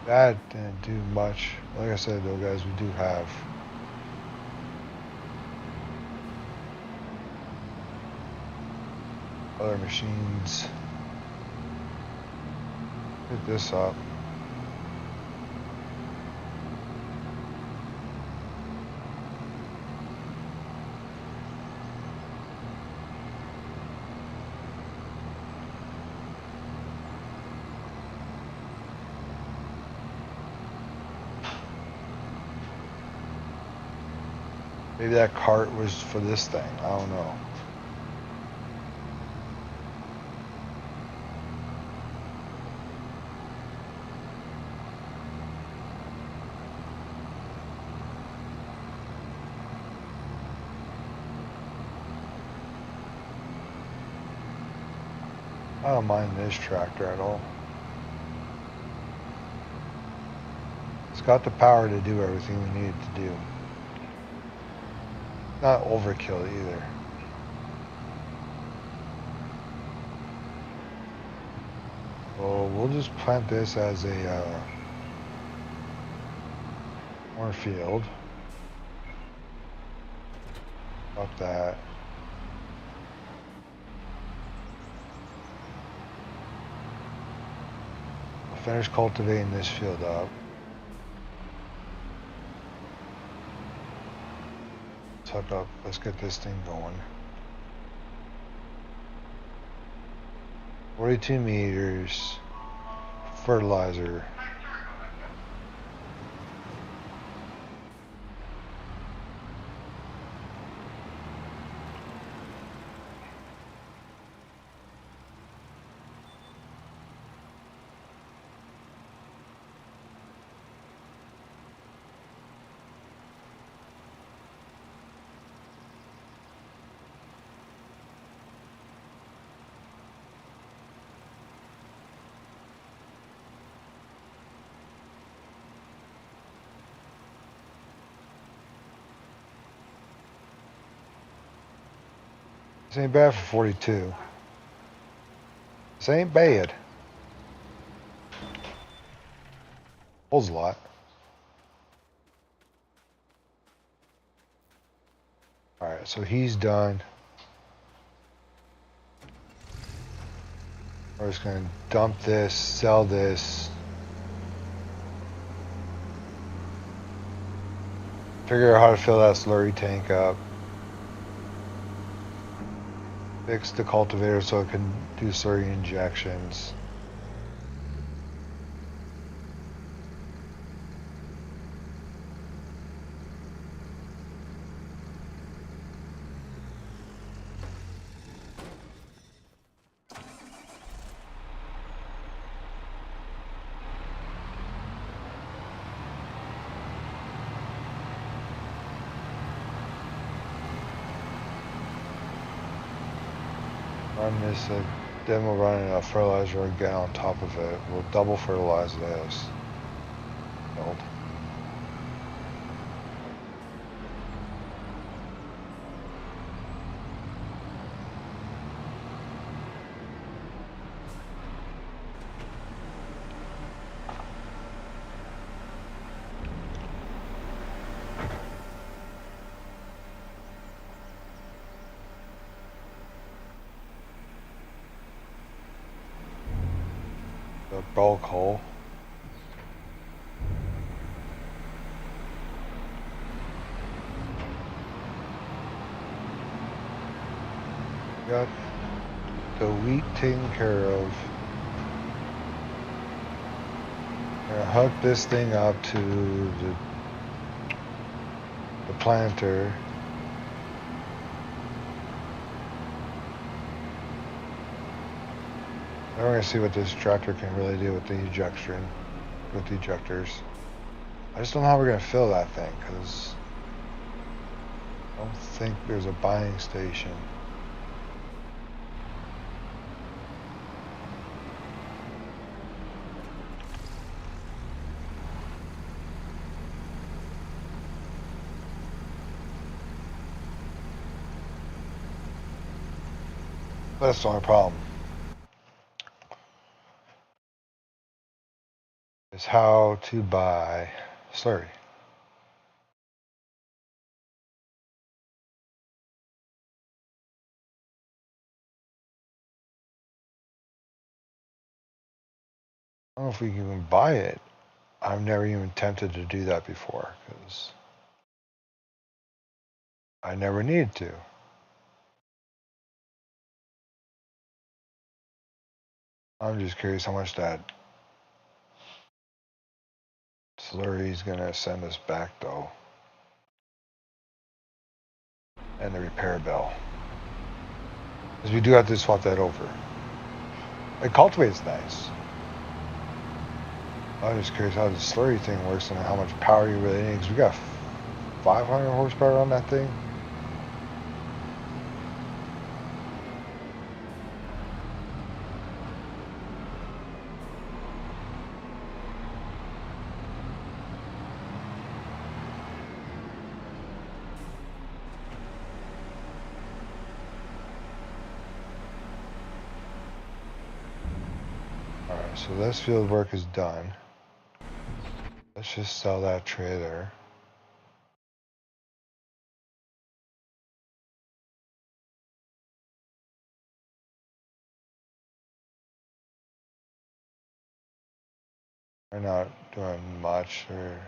Speaker 1: That didn't do much. Like I said though, guys, we do have other machines. Pick this up. Maybe that cart was for this thing. I don't know. I don't mind this tractor at all. It's got the power to do everything we need it to do. Not overkill either. So we'll just plant this as a cornfield. Up that. We'll finish cultivating this field up. Hook up. Let's get this thing going. 42 meters. Fertilizer. This ain't bad for 42. This ain't bad. Holds a lot. Alright, so he's done. We're just gonna dump this, sell this. Figure out how to fill that slurry tank up. Fix the cultivator so it can do slurry injections. Run this, then we'll run a fertilizer again on top of it. We'll double fertilize this. Build. The bulk hole. Got the wheat taken care of. I'm gonna hook this thing up to the planter. Now we're gonna see what this tractor can really do with the ejectors. I just don't know how we're gonna fill that thing, because I don't think there's a buying station. That's the only problem. Is how to buy slurry. I don't know if we can even buy it. I've never even attempted to do that before, because I never needed to. I'm just curious how much that slurry is gonna send us back, though. And the repair bill. Because we do have to swap that over. It cultivates nice. I'm just curious how the slurry thing works and how much power you really need. Because we got 500 horsepower on that thing. Alright, so this field work is done. Let's just sell that trailer. We're not doing much, or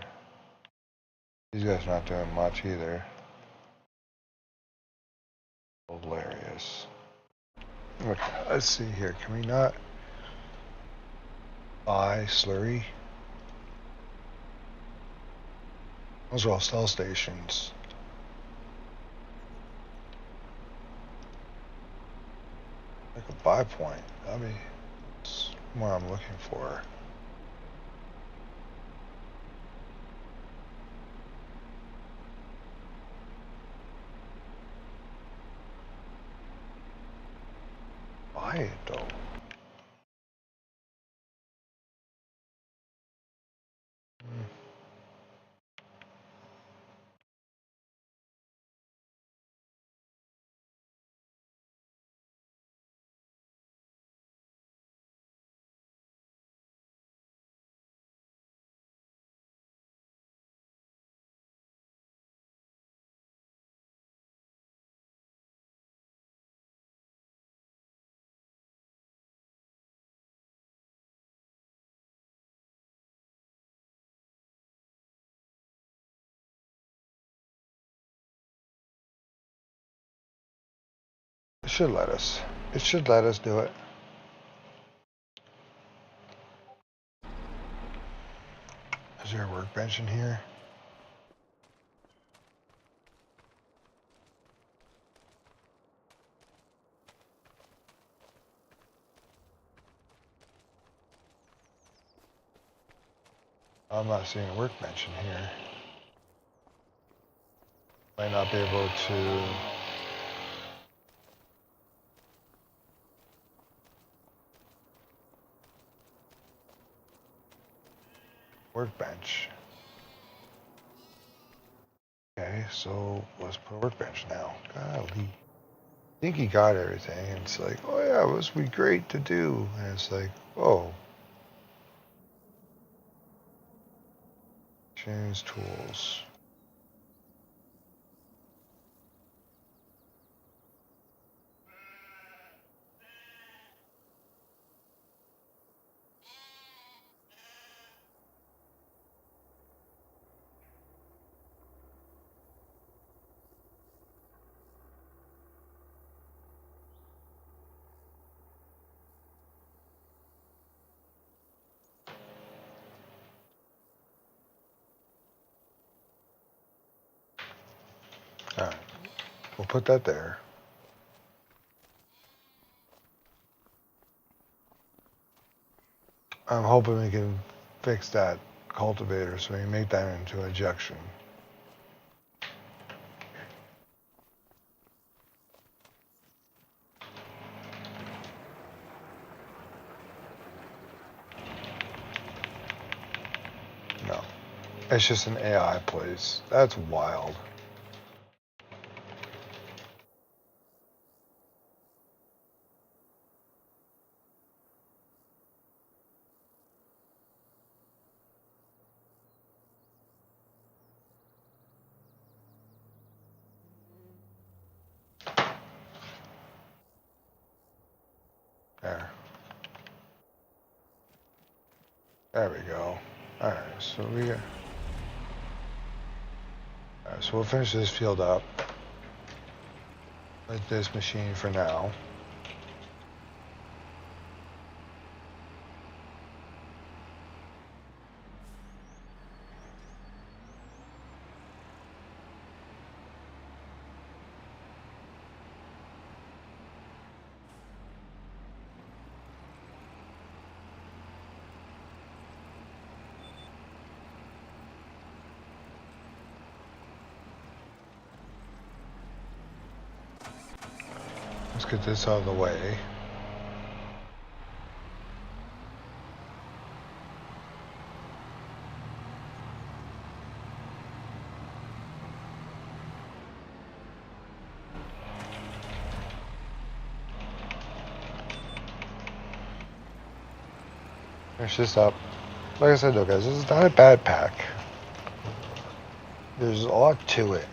Speaker 1: these guys not doing much either. Hilarious. Okay, let's see here. Can we not buy slurry? Those are all sell stations. Like a buy point. I mean, that's what I'm looking for. Buy it though. It should let us. It should let us do it. Is there a workbench in here? I'm not seeing a workbench in here. Might not be able to. Workbench. Okay, so let's put a workbench now. Golly. I think he got everything. And it's like, oh yeah, this would be great to do. And it's like, oh. Change tools. Alright, we'll put that there. I'm hoping we can fix that cultivator so we can make that into injection. No, it's just an AI place. That's wild. There. There we go. Alright, so so we'll finish this field up with this machine for now. Let's get this out of the way. Finish this up. Like I said though guys, this is not a bad pack. There's a lot to it.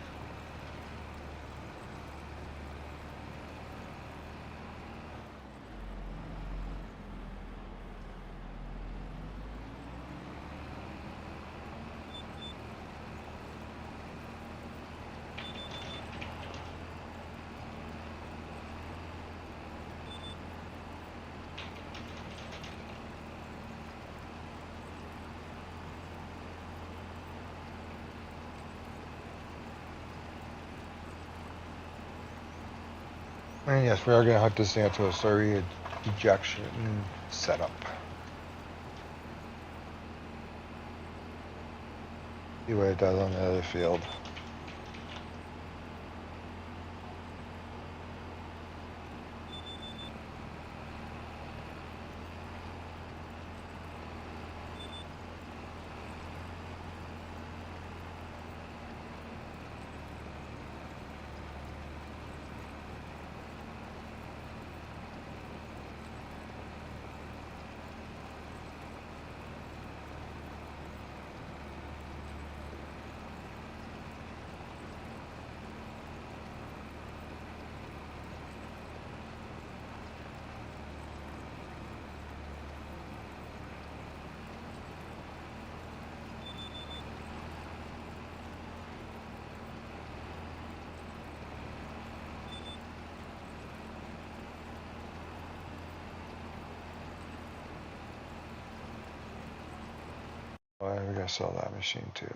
Speaker 1: And yes, we are going to hook this thing up to a slurry ejection setup. See what it does on the other field. Well, we gotta sell that machine too.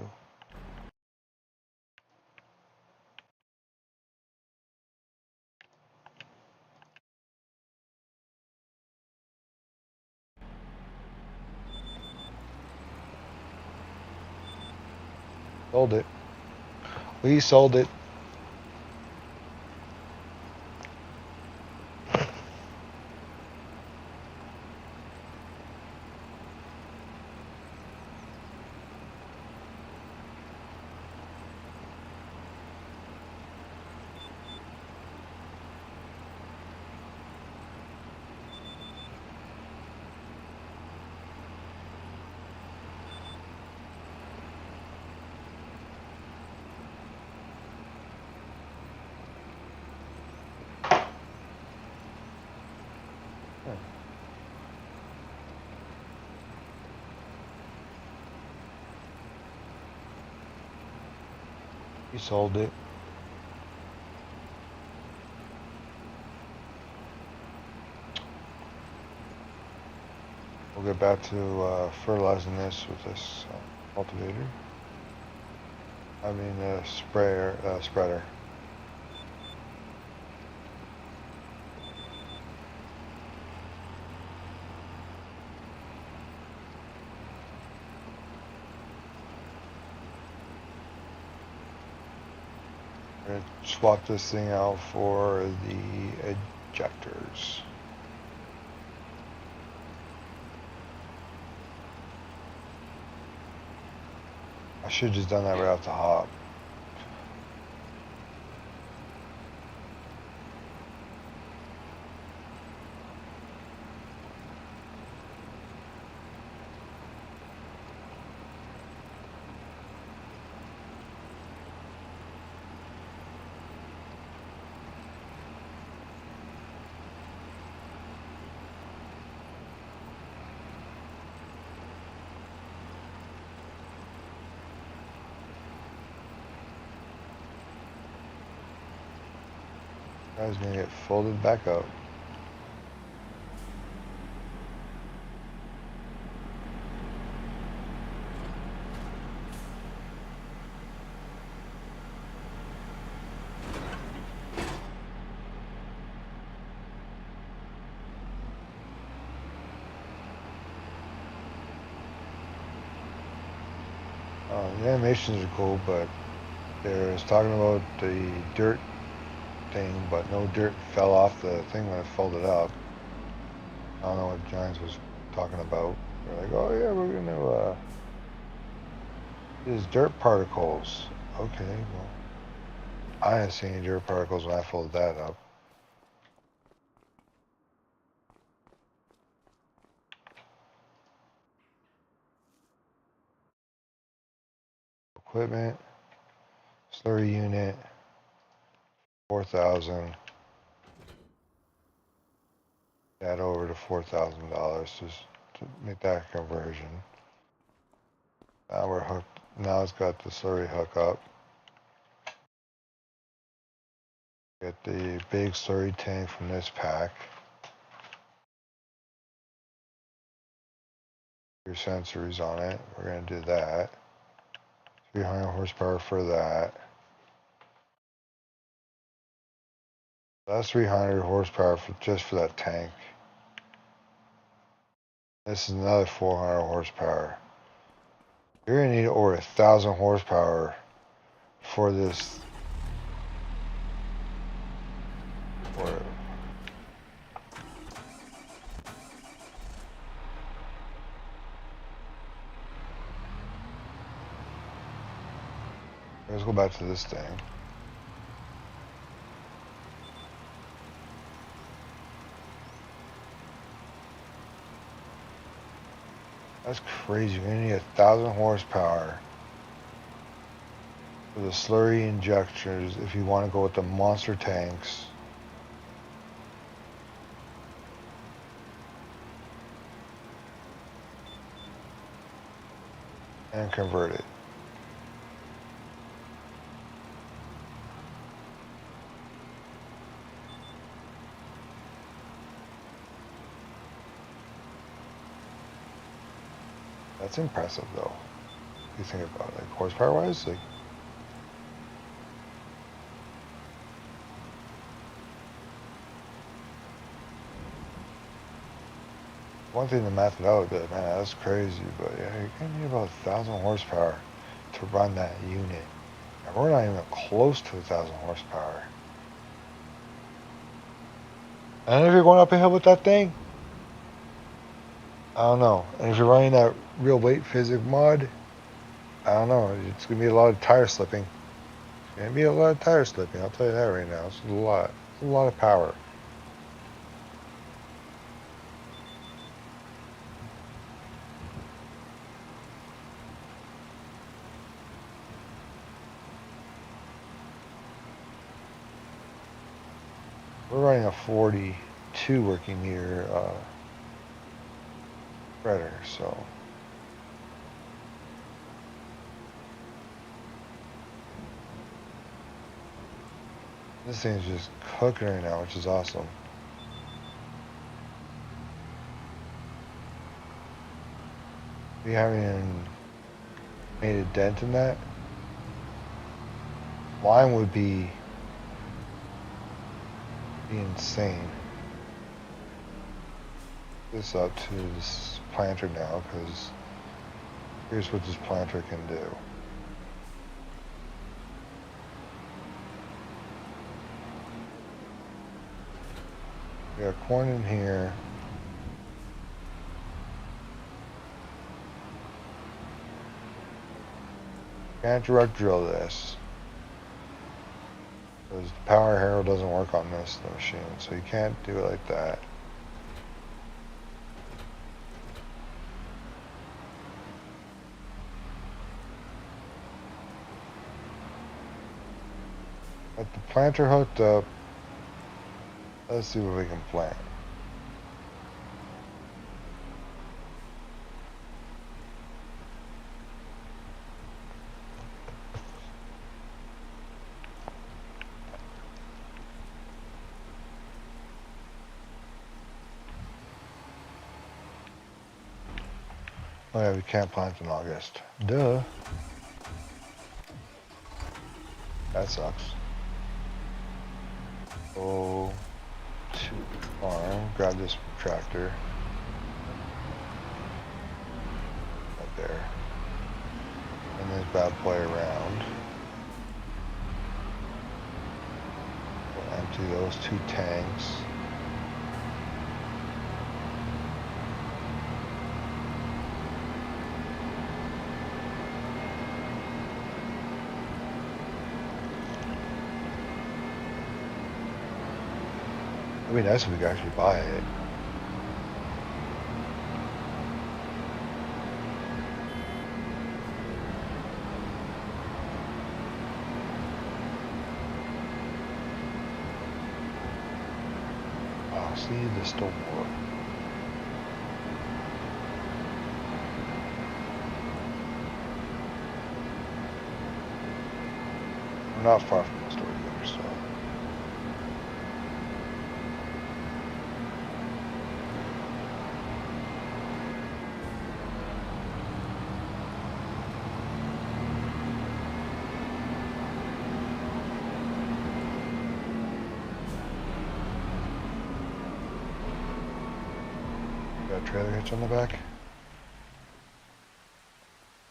Speaker 1: Sold it. We sold it. He sold it. We'll get back to fertilizing this with this cultivator. I mean spreader. I'm going to swap this thing out for the ejectors. I should have just done that right off the hop. Guy's gonna get folded back up. The animations are cool, but they're talking about the dirt thing, but no dirt fell off the thing when it folded up. I don't know what Giants was talking about. They're like, oh yeah, we're gonna use dirt particles. Okay, well, I didn't see any dirt particles when I folded that up. Equipment, slurry unit, 4,000. Add over to $4,000 just to make that conversion. Now we're hooked. Now it's got the slurry hook up. Get the big slurry tank from this pack. Your sensors on it. We're going to do that. 300 horsepower for that. That's 300 horsepower just for that tank. This is another 400 horsepower. You're going to need over 1,000 horsepower for this. Let's go back to this thing. That's crazy. You're going to need 1,000 horsepower for the slurry injectors if you want to go with the monster tanks. And convert it. That's impressive, though. If you think about it, like horsepower-wise, like. One thing to math it out, but man, that's crazy. But yeah, you're gonna need about 1,000 horsepower to run that unit. And we're not even close to 1,000 horsepower. And if you're going up a hill with that thing, I don't know. And if you're running that real weight physics mod, I don't know. It's gonna be a lot of tire slipping. It's gonna be a lot of tire slipping. I'll tell you that right now. It's a lot. It's a lot of power. We're running a 42 working meter spreader, so. This thing's just cooking right now, which is awesome. We haven't even made a dent in that. Mine would be insane. This up to this planter now, because here's what this planter can do. We got corn in here. Can't direct drill this, because the power harrow doesn't work on this machine, so you can't do it like that. Got the planter hooked up. Let's see what we can plant. Oh yeah, we can't plant in August. Duh. That sucks. Go to farm, grab this tractor. Right there. And this bad boy around. We'll empty those 2 tanks. It'd be nice if we could actually buy it. Oh, see, this don't work. We're not far from the store either, so. Got a trailer hitch on the back?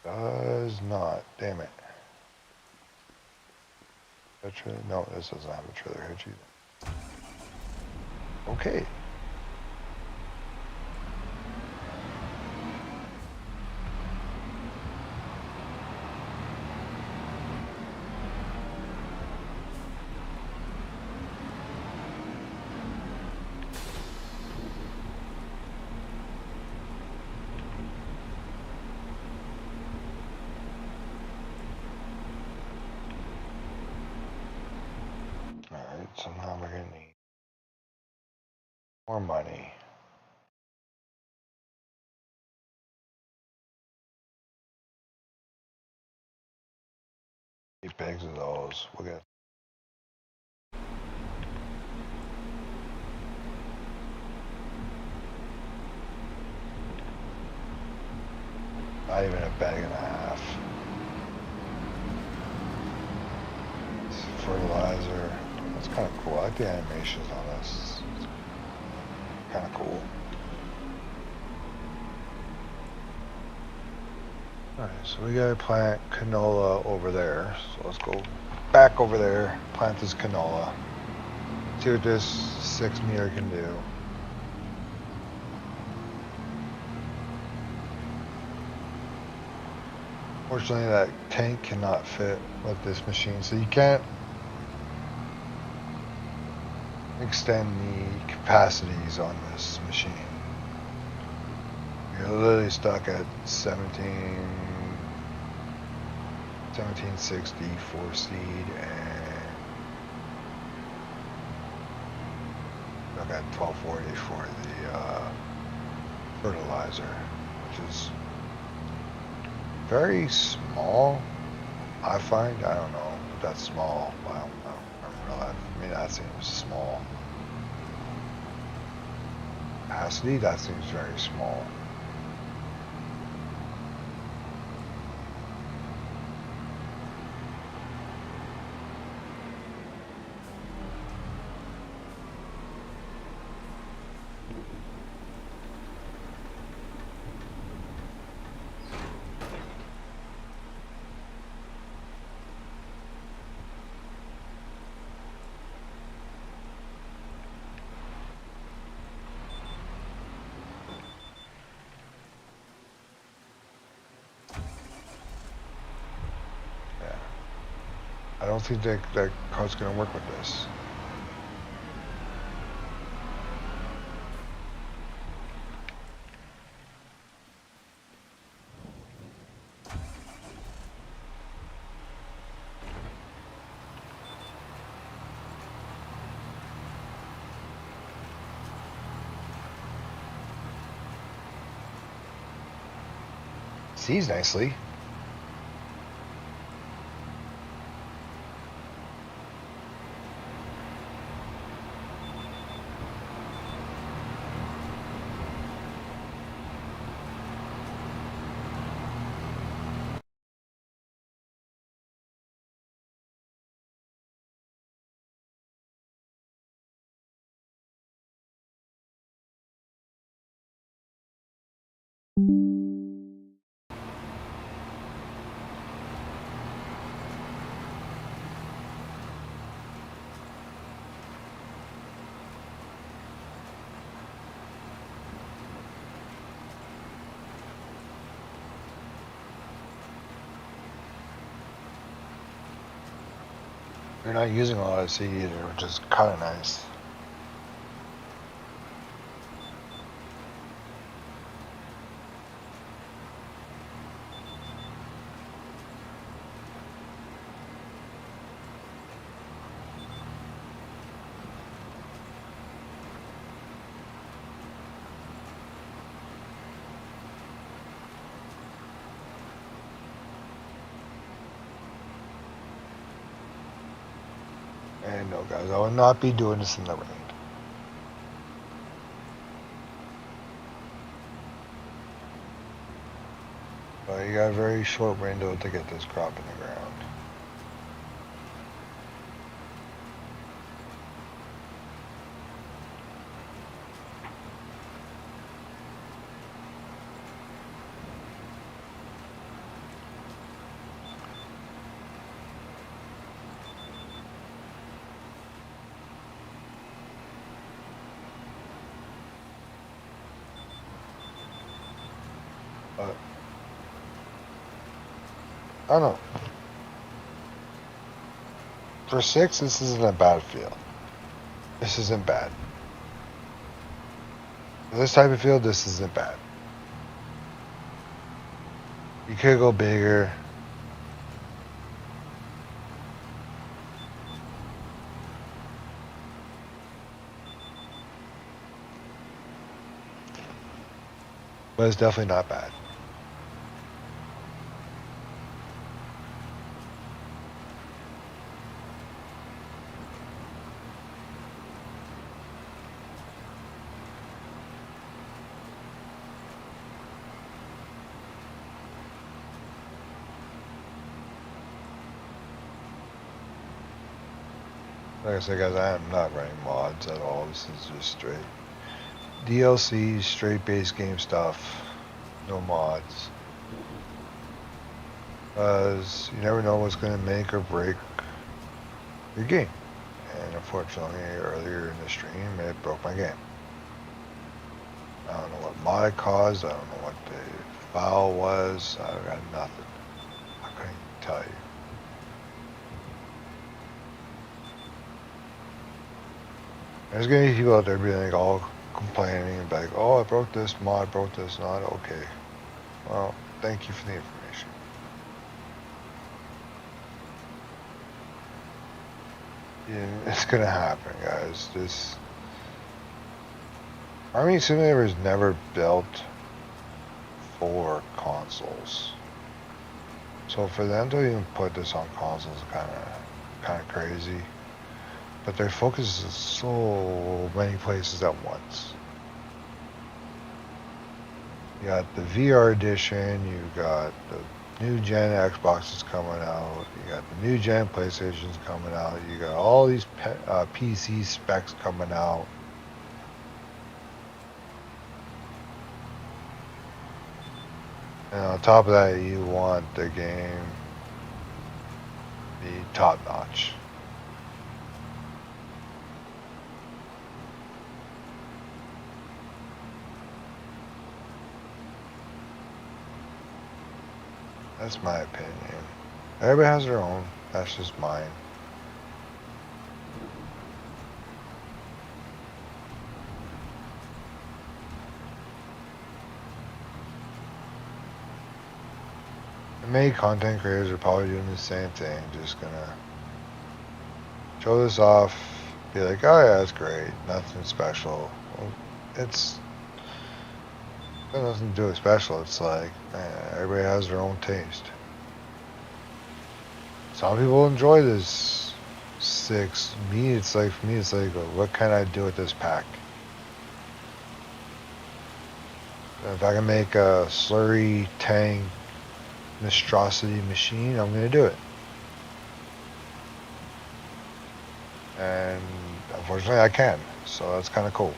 Speaker 1: Does not. Damn it. No, this doesn't have a trailer hitch either. Okay. Alright, so now we're gonna need more money. 8 bags of those. We'll get not even a bag and a half. Fertilizer. That's kind of cool. I like the animations on this. It's kind of cool. Alright, so we gotta plant canola over there. So let's go back over there, plant this canola. See what this 6 meter can do. Fortunately, that tank cannot fit with this machine, so you can't extend the capacities on this machine. You're literally stuck at 1760 for seed and stuck at 1240 for the fertilizer, which is very small, I find. I don't know if that's small. I don't know. Maybe mean, that seems small. Capacity, that seems very small. I don't think that car's gonna work with this. Sees nicely. You're not using a lot of seat either, which is kind of nice. And no, guys, I will not be doing this in the rain. But you got a very short window to get this crop in the ground. But I don't know. For 6, this isn't a bad field. This isn't bad. For this type of field, this isn't bad. You could go bigger. But it's definitely not bad. Like I said, guys, I am not running mods at all. This is just straight DLC, straight base game stuff. No mods. Because you never know what's going to make or break your game. And unfortunately, earlier in the stream, it broke my game. I don't know what mod it caused. I don't know what the file was. I got nothing. I couldn't tell you. There's gonna be people out there being like all complaining and like, oh, I broke this mod, broke this mod. Okay. Well, thank you for the information. Yeah, it's gonna happen, guys. This Army Simulator is never built for consoles. So for them to even put this on consoles is kind of crazy. but their focus is so many places at once. You got the VR edition, you got the new gen Xboxes coming out, you got the new gen PlayStations coming out, you got all these PC specs coming out. And on top of that, you want the game to be top notch. That's my opinion. Everybody has their own. That's just mine. And many content creators are probably doing the same thing. Just gonna show this off, be like, oh yeah, that's great. Nothing special. Well, it's got nothing to do with special. It's like, everybody has their own taste. Some people enjoy this 6. For me, it's like, what can I do with this pack? If I can make a slurry tank monstrosity machine, I'm gonna do it. And unfortunately, I can. So that's kind of cool.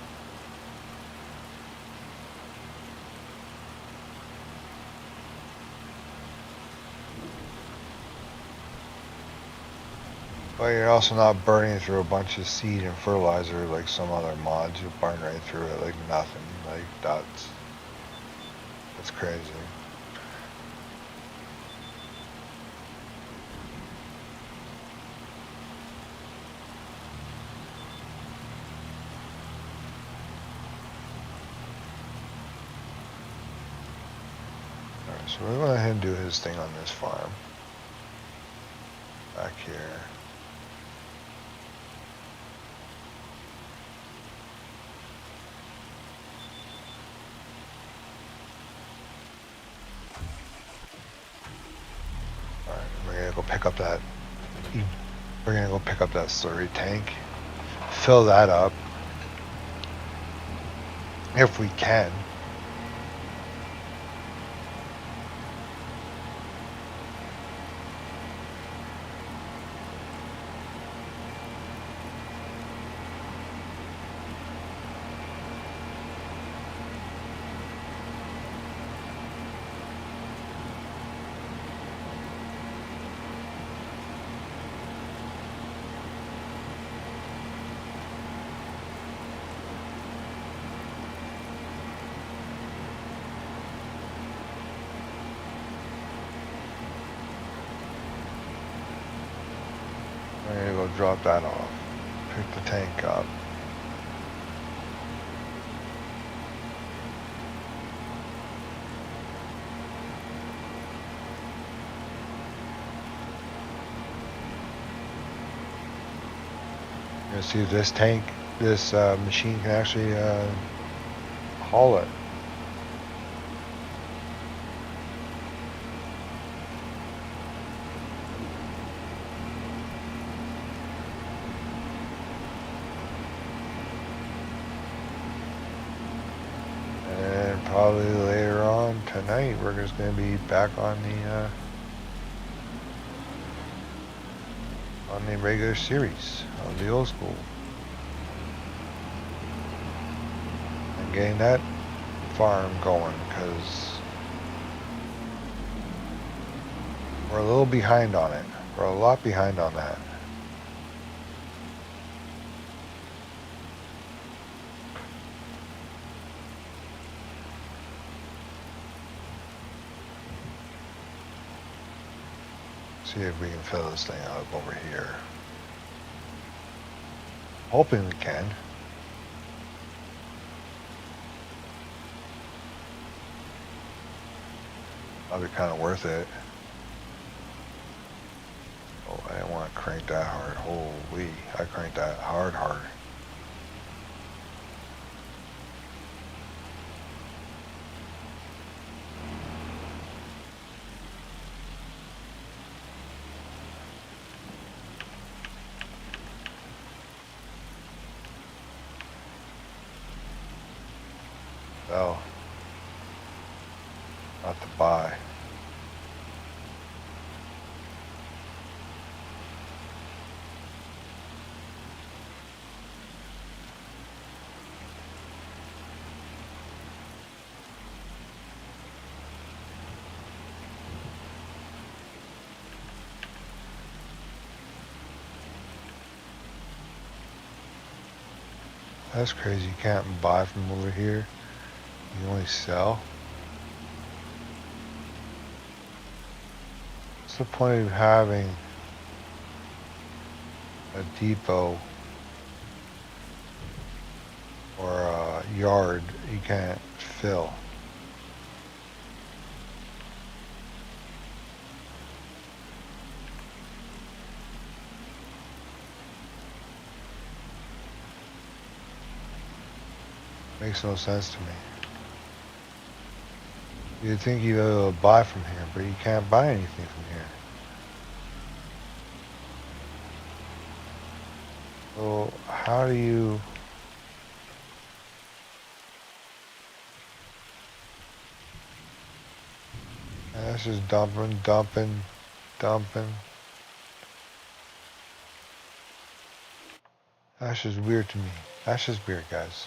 Speaker 1: But you're also not burning through a bunch of seed and fertilizer like some other mods. You burn right through it like nothing. Like that's crazy. Alright, so we're going to go ahead and do his thing on this farm. Back here. We're gonna go pick up that. We're gonna go pick up that slurry tank, fill that up, if we can. We're gonna go drop that off. Pick the tank up. You're gonna see if this tank, this machine can actually haul it. Probably later on tonight, we're just going to be back on the regular series on the old school and getting that farm going because we're a little behind on it. We're a lot behind on that. See if we can fill this thing up over here. Hoping we can. That'll be kind of worth it. Oh, I didn't want to crank that hard. Holy, I cranked that hard. sell, not to buy. That's crazy. You can't buy from over here. You only sell. What's the point of having a depot or a yard you can't fill? Makes no sense to me. You'd think you'd be able to buy from here, but you can't buy anything from here. So how do you... That's just dumping. That's just weird to me. That's just weird, guys.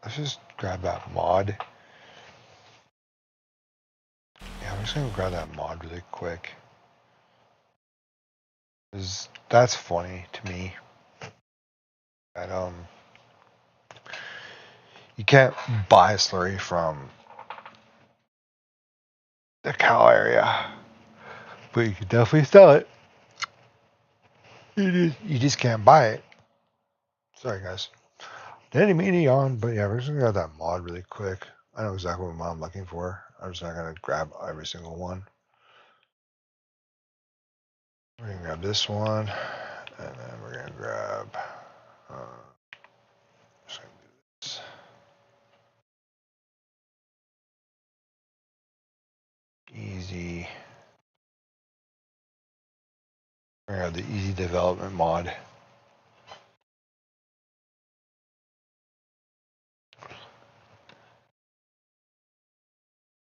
Speaker 1: Let's just grab that mod. Yeah, I'm just gonna grab that mod really quick. That's funny to me. That you can't buy a slurry from the cow area, but you can definitely sell it. You just can't buy it. Sorry, guys. Didn't mean to yawn, but yeah, we're just gonna grab that mod really quick. I know exactly what I'm looking for. I'm just not gonna grab every single one. We're gonna grab this one, and then we're gonna grab. Just gonna do this. Easy. We're gonna have the easy development mod.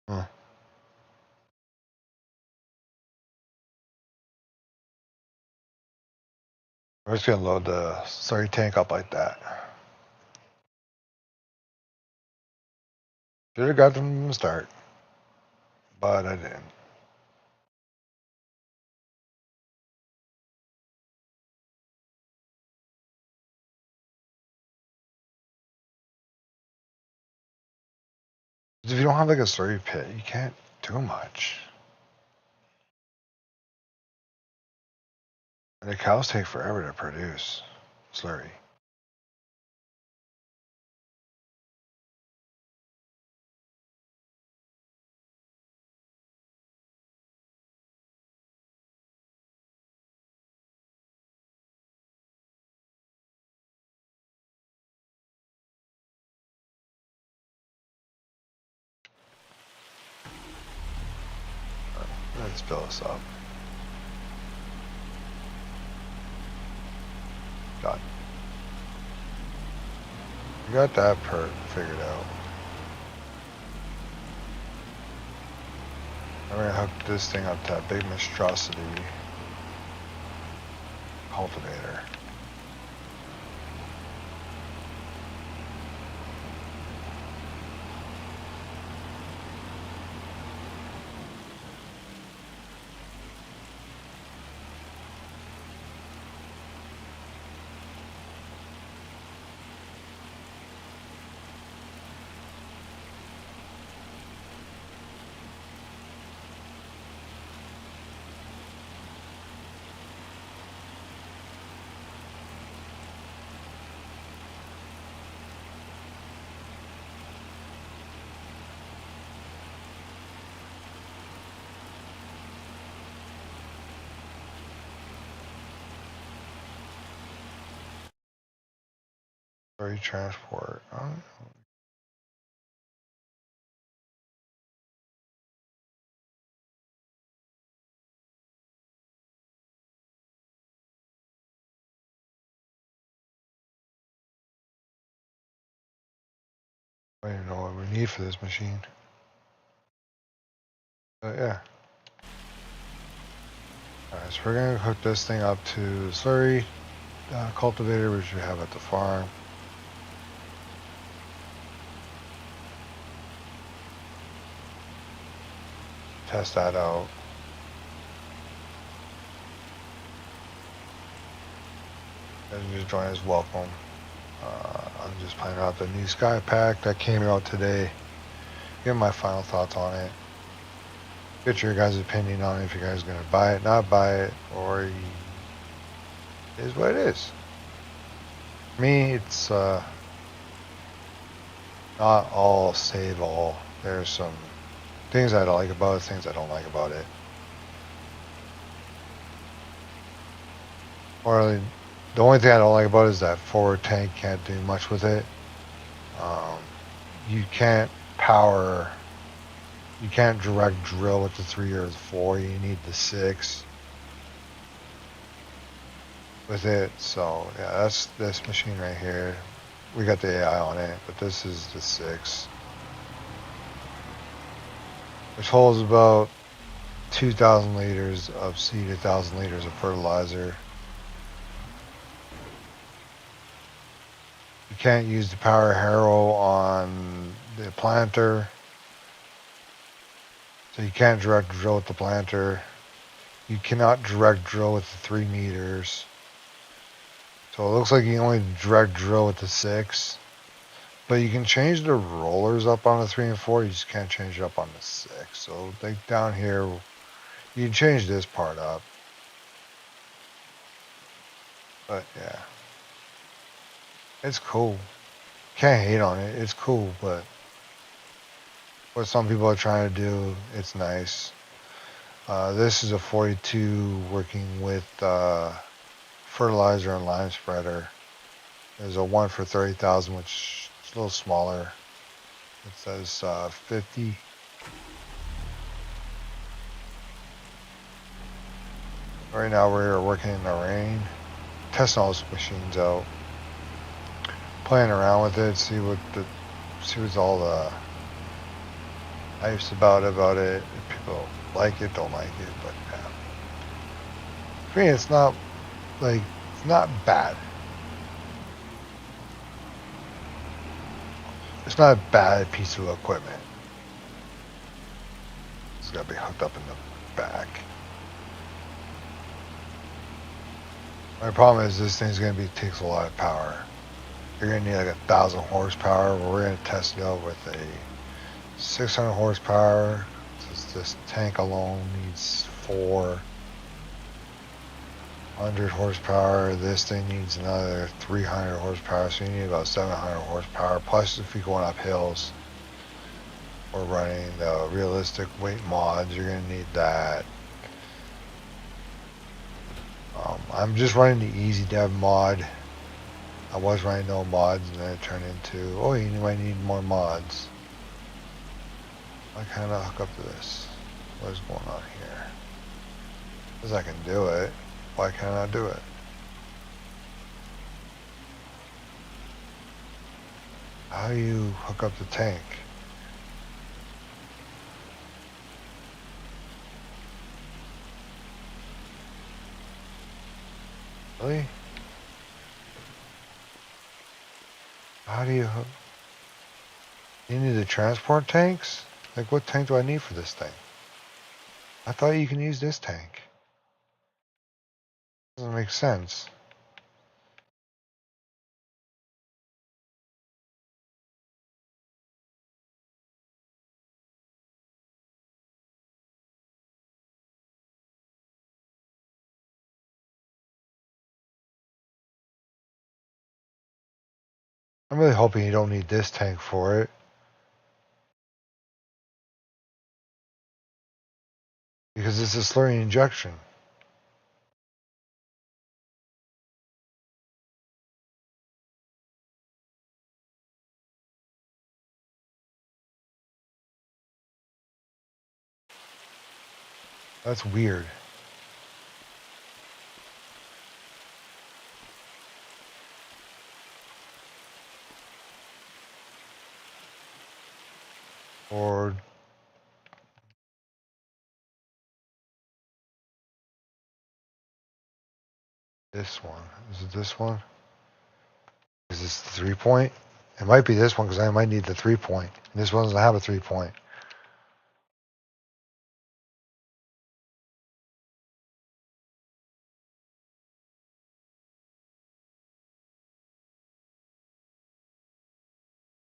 Speaker 1: Huh. We're just gonna load the slurry tank up like that. Should have got them from the start, but I didn't. If you don't have like a slurry pit, you can't do much. And the cows take forever to produce slurry. Let's fill this up. Done. We got that part figured out. I'm gonna hook this thing up to that big monstrosity cultivator. Slurry transport. I don't even know what we need for this machine. But yeah. Alright, so we're going to hook this thing up to the slurry cultivator, which we have at the farm. Test that out. And just join us, welcome. I'm just playing out the new Sky Pack that came out today. Give my final thoughts on it. Get your guys' opinion on it, if you guys are going to buy it, not buy it, or it is what it is. For me, it's not all save all. There's some things I like about it, things I don't like about it. Or the only thing I don't like about it is that forward tank can't do much with it. You can't power, you can't direct drill with the 3 or the 4. You need the 6 with it. So yeah, that's this machine right here. We got the AI on it, but this is the 6, which holds about 2,000 liters of seed, 1,000 liters of fertilizer. You can't use the power harrow on the planter, so you can't direct drill with the planter. You cannot direct drill with the 3 meters. So it looks like you can only direct drill with the 6. But you can change the rollers up on the 3 and 4. You just can't change it up on the 6. So like down here, you can change this part up. But yeah, it's cool. Can't hate on it. It's cool, but what some people are trying to do, it's nice. This is a 42 working with fertilizer and lime spreader. There's a one for 30,000, which is a little smaller. It says 50. Right now we're working in the rain, testing all these machines out, playing around with it, see what's all the hype's about it. If people like it, don't like it, but yeah. For me, it's not bad. It's not a bad piece of equipment. It's got to be hooked up in the back. My problem is this thing's going to takes a lot of power. You're going to need like 1,000 horsepower. We're going to test it out with a 600 horsepower. This tank alone needs 400 horsepower. This thing needs another 300 horsepower. So you need about 700 horsepower. Plus, if you're going up hills or running the realistic weight mods, you're going to need that. I'm just running the easy dev mod. I was running no mods, and then it turned into, oh, you might need more mods. Why can't I hook up to this? What is going on here? Because I can do it. Why can't I do it? How do you hook up the tank? Really? How do you hook? You need the transport tanks? Like, what tank do I need for this thing? I thought you can use this tank. Doesn't make sense. I'm really hoping you don't need this tank for it. Because it's a slurry injection. That's weird. Or this one. Is it this one? Is this the 3-point? It might be this one because I might need the 3-point. And this one doesn't have a 3-point.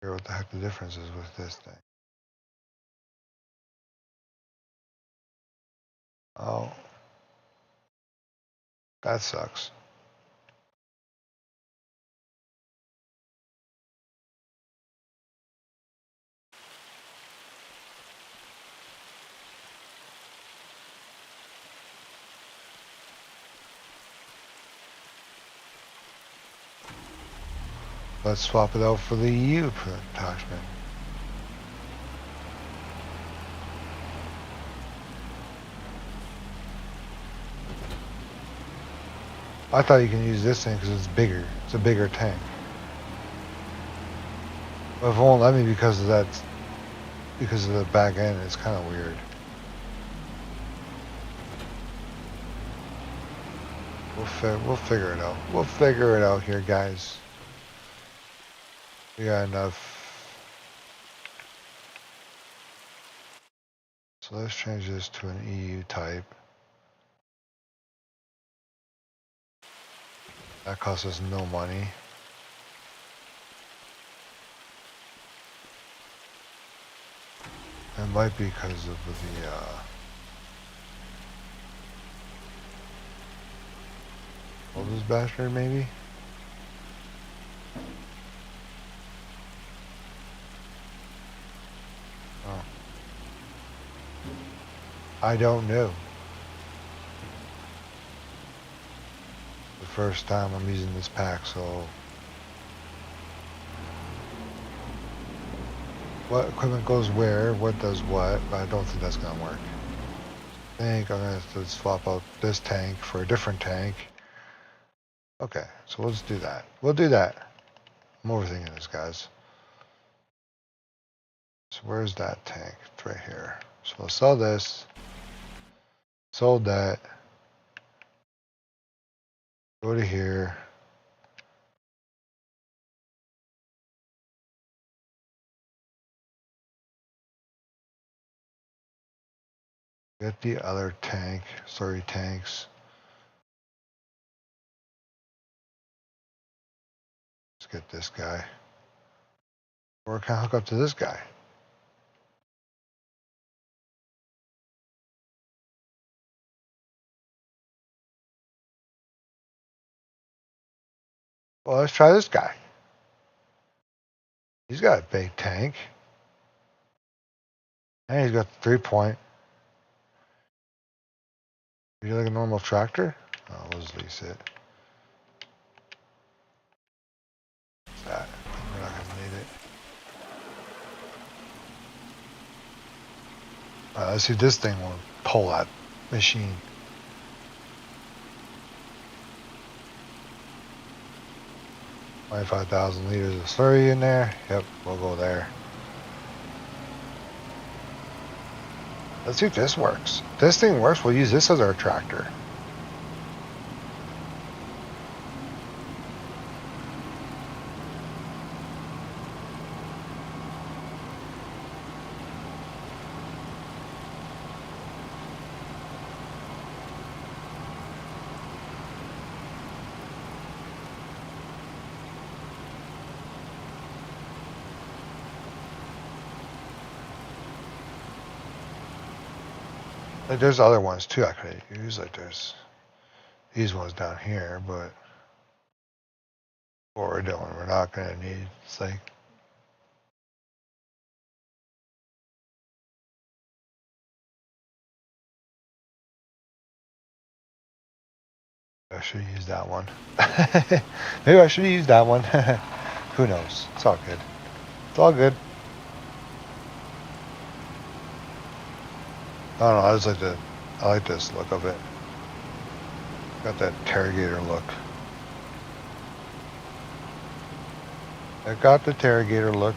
Speaker 1: I wonder what the heck the difference is with this thing. Oh. That sucks. Let's swap it out for the EU attachment. I thought you can use this thing because it's bigger. It's a bigger tank. But it won't let me because of that. Because of the back end, it's kind of weird. We'll figure it out. We'll figure it out here, guys. We got enough. So let's change this to an EU type. That costs us no money. It might be because of the oldest bastard, maybe? Oh. I don't know. The first time I'm using this pack, so what equipment goes where, what does what, but I don't think that's gonna work. I think I'm gonna have to swap out this tank for a different tank. Okay, so let's do that. We'll do that. I'm overthinking this, guys. So where's that tank? It's right here. So we'll sell this. Sold that. Go to here. Get the other tank. Sorry, tanks. Let's get this guy. Or can I hook up to this guy? Well, let's try this guy. He's got a big tank. And he's got the 3-point. You like a normal tractor? Oh, we'll just lease it. What's that? We're not gonna need it. Let's see if this thing will pull that machine. $25,000 liters of slurry in there. Yep, we'll go there. Let's see if this works. If this thing works, we'll use this as our tractor. Like there's other ones too I could use. Like there's these ones down here, but what we're doing, we're not gonna need. It's like I should use that one. Maybe I should use that one. Who knows? It's all good. It's all good. I don't know. I like this look of it. Got that interrogator look. I got the interrogator look.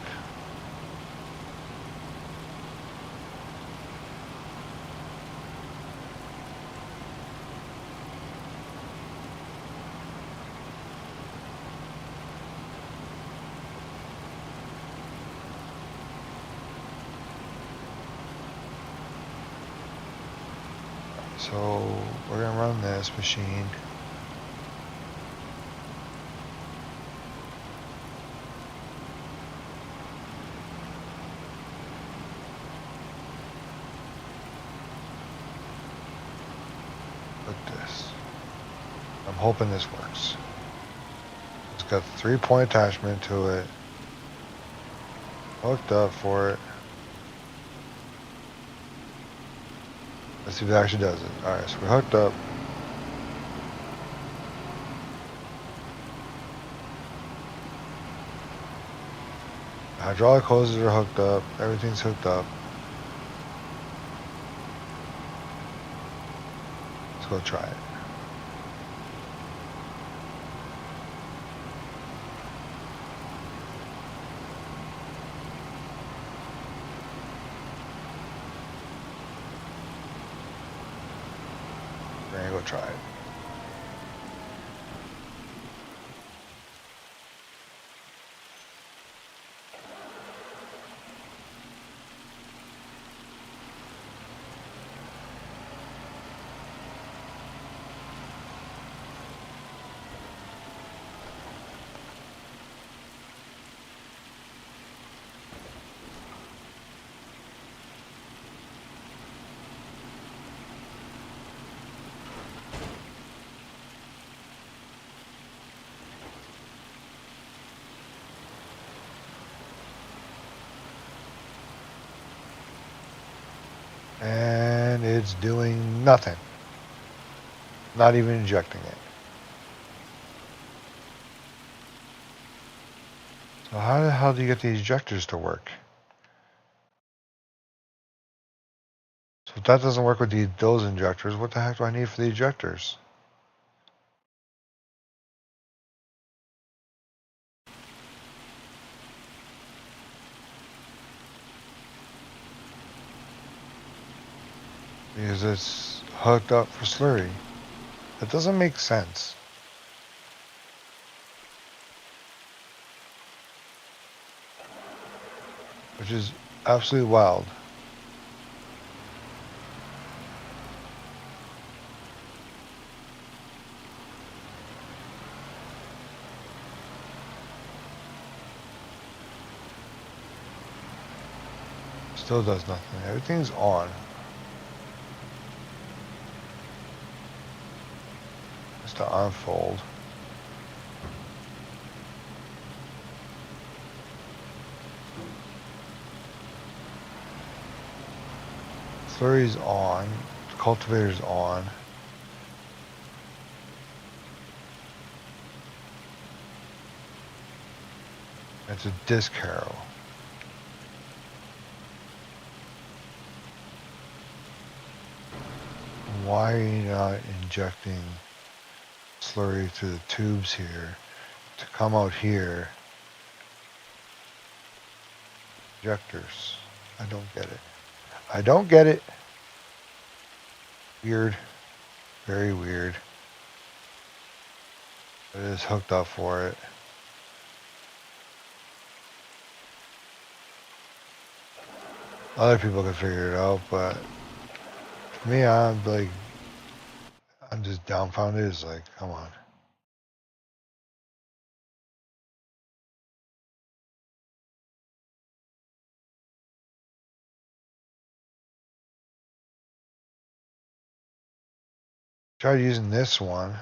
Speaker 1: So we're gonna run this machine. Like this. I'm hoping this works. It's got the 3-point attachment to it. Hooked up for it. Let's see if it actually does it. Alright, so we're hooked up. The hydraulic hoses are hooked up. Everything's hooked up. Let's go try it. We're gonna go try it. And it's doing nothing. Not even injecting it. So how the hell do you get the ejectors to work? So if that doesn't work with those injectors, what the heck do I need for the ejectors? Because it's hooked up for slurry. That doesn't make sense. Which is absolutely wild. Still does nothing. Everything's on. Just to unfold. Slurry's on. The cultivator's on. It's a disc harrow. Why are you not injecting slurry through the tubes here to come out here? Injectors. I don't get it. I don't get it. Weird. Very weird. It is hooked up for it. Other people can figure it out, but for me, I'm just dumbfounded. It's like, come on. Tried using this one.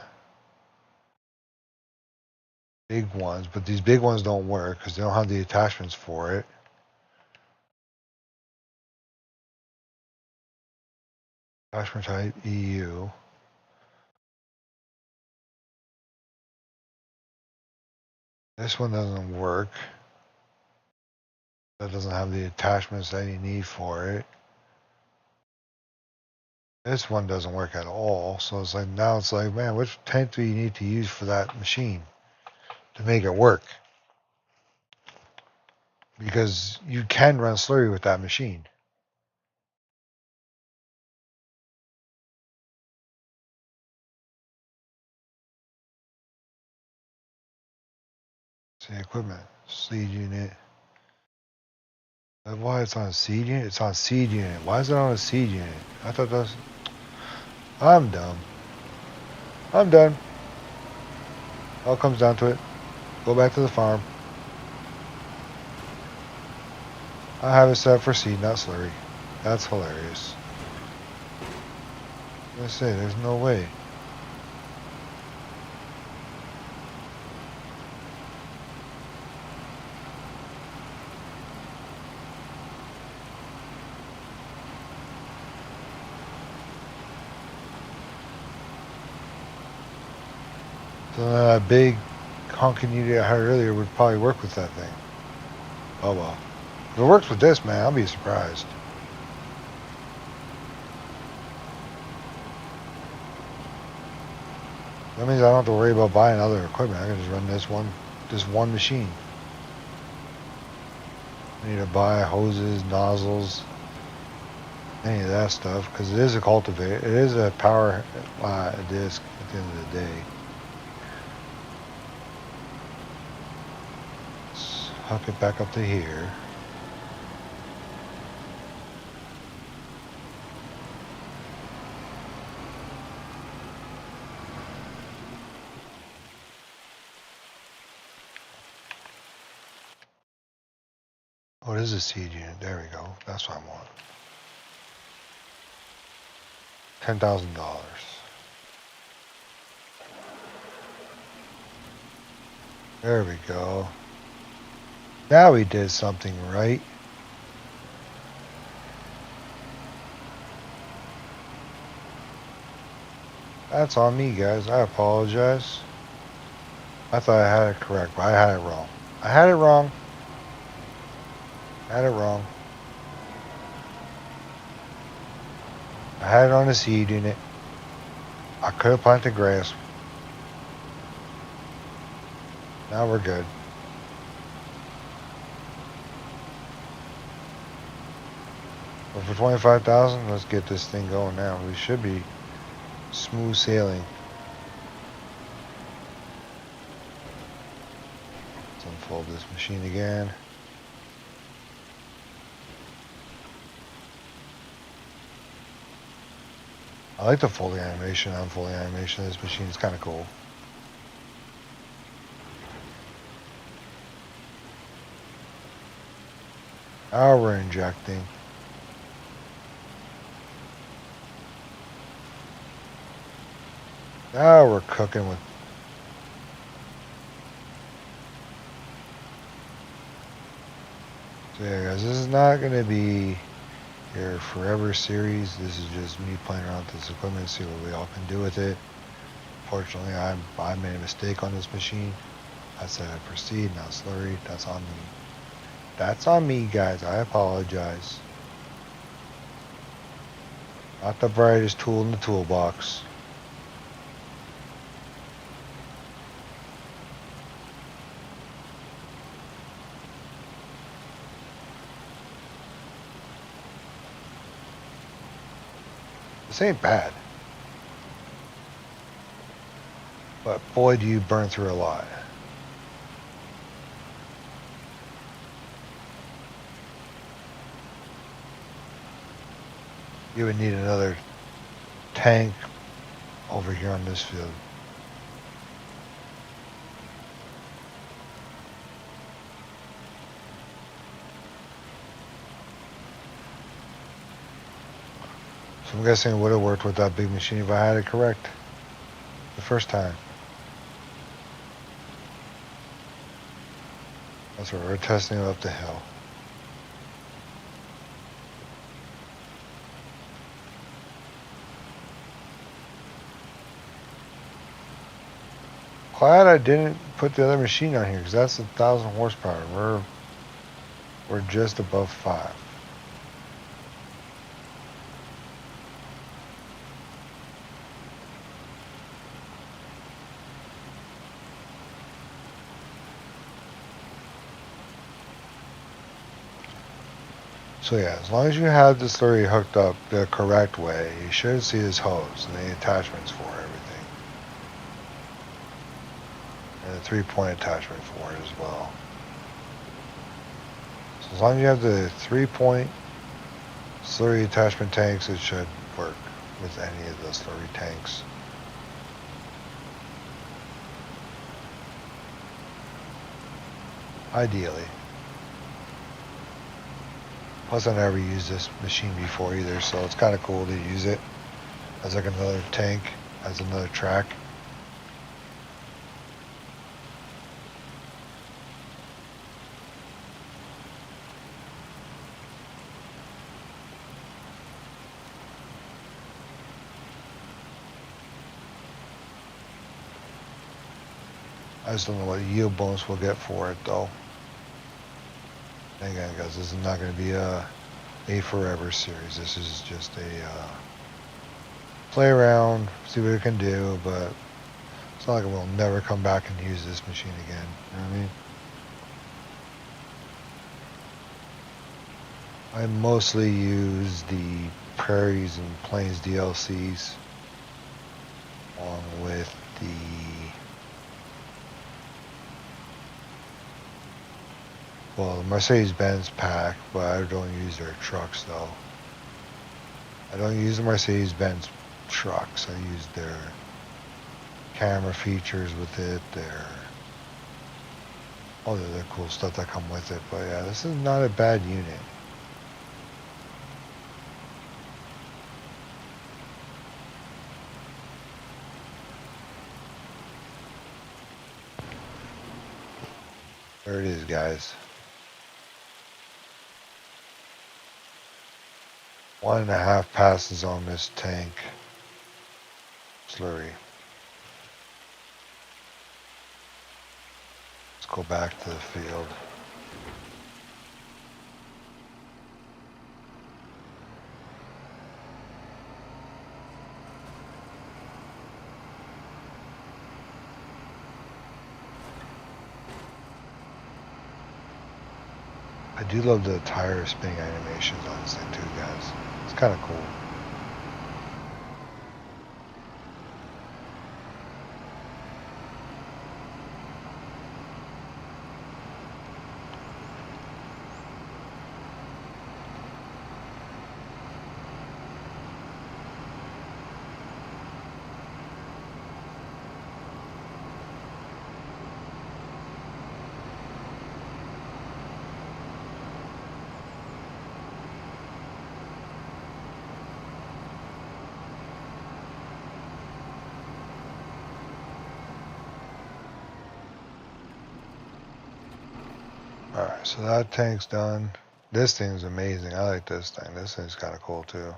Speaker 1: Big ones, but these big ones don't work because they don't have the attachments for it. Attachment type EU. This one doesn't work. That doesn't have the attachments that you need for it. This one doesn't work at all. So it's like, now it's like, man, which tank do you need to use for that machine to make it work? Because you can run slurry with that machine. See, equipment, seed unit. Why it's on a seed unit? It's on seed unit. Why is it on a seed unit? I thought that's... I'm dumb. I'm done. All comes down to it. Go back to the farm. I have it set for seed, not slurry. That's hilarious. I say, there's no way. So that big honking unit I had earlier would probably work with that thing. Oh well. If it works with this, man, I'll be surprised. That means I don't have to worry about buying other equipment. I can just run this one machine. I need to buy hoses, nozzles, any of that stuff, because it is a cultivator. It is a power disc at the end of the day. Let's hook it back up to here. Oh, it is a seed unit. There we go. That's what I want. $10,000. There we go. Now we did something right. That's on me, guys. I apologize. I thought I had it correct, but I had it wrong. I had it wrong. I had it wrong. I had it on the seed unit. I could have planted grass. Now we're good. But for 25,000, let's get this thing going now. We should be smooth sailing. Let's unfold this machine again. I like the folding animation, unfolding animation of this machine. It's kind of cool. Now we're injecting. Now we're cooking with. So yeah, guys, this is not going to be your forever series. This is just me playing around with this equipment, see what we all can do with it. Fortunately, I made a mistake on this machine. I said I proceed, not slurry. That's on me. That's on me, guys. I apologize. Not the brightest tool in the toolbox. This ain't bad. But boy, do you burn through a lot. You would need another tank over here on this field. So I'm guessing it would have worked with that big machine if I had it correct the first time. That's right, we're testing it up the hill. Glad I didn't put the other machine on here because that's 1,000 horsepower. We're just above 5. So yeah, as long as you have the slurry hooked up the correct way, you should see this hose and the attachments for everything. And the 3-point attachment for it as well. So as long as you have the 3-point slurry attachment tanks, it should work. with any of the slurry tanks. Ideally. Plus I never used this machine before either, so it's kind of cool to use it as like another tank, as another track. I just don't know what yield bonus we'll get for it though. And again, guys, this is not going to be a forever series. This is just a play around, see what it can do, but it's not like we'll never come back and use this machine again. You know what I mean? I mostly use the Prairies and Plains DLCs along with the Mercedes-Benz pack, but I don't use their trucks though. I don't use the Mercedes-Benz trucks. I use their camera features with it, all the other cool stuff that come with it. But yeah, this is not a bad unit. There it is, guys. 1.5 passes on this tank slurry. Let's go back to the field. I do love the tire spinning animations on this thing too, guys. It's kind of cool. Alright, so that tank's done. This thing's amazing. I like this thing. This thing's kind of cool too.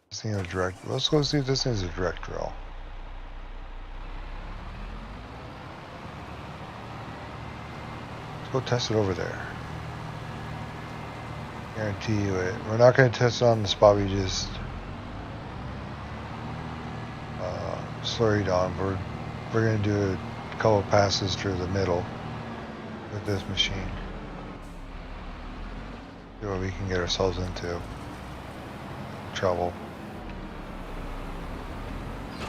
Speaker 1: This thing is a direct. Let's go see if this thing's a direct drill. Let's go test it over there. Guarantee you it. We're not going to test it on the spot we just slurried on. We're going to do a couple passes through the middle with this machine. See what we can get ourselves into. Trouble.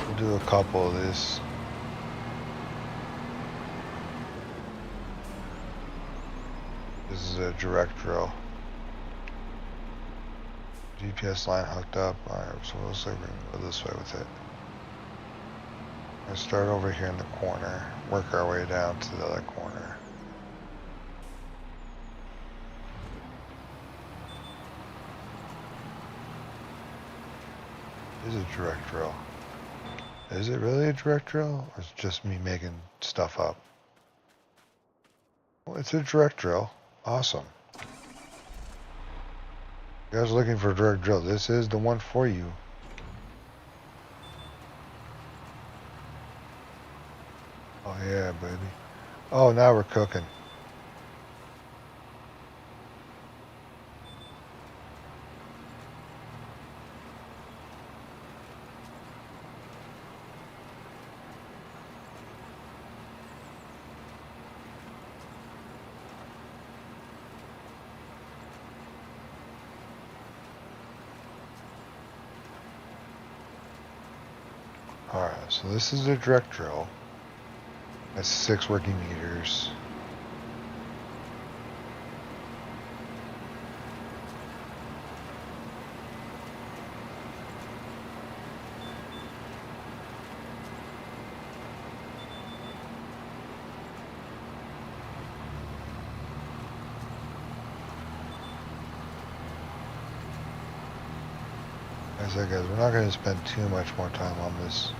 Speaker 1: We'll do a couple of this. This is a direct drill. GPS line hooked up. Alright, so looks like we can go this way with it. Let's start over here in the corner. Work our way down to the other corner. This is a direct drill. Is it really a direct drill? Or is it just me making stuff up? Well, it's a direct drill. Awesome. You guys are looking for a direct drill. This is the one for you. Oh yeah, baby. Oh, now we're cooking. Alright, so this is a direct drill. That's 6 working meters. I said, guys, we're not going to spend too much more time on this.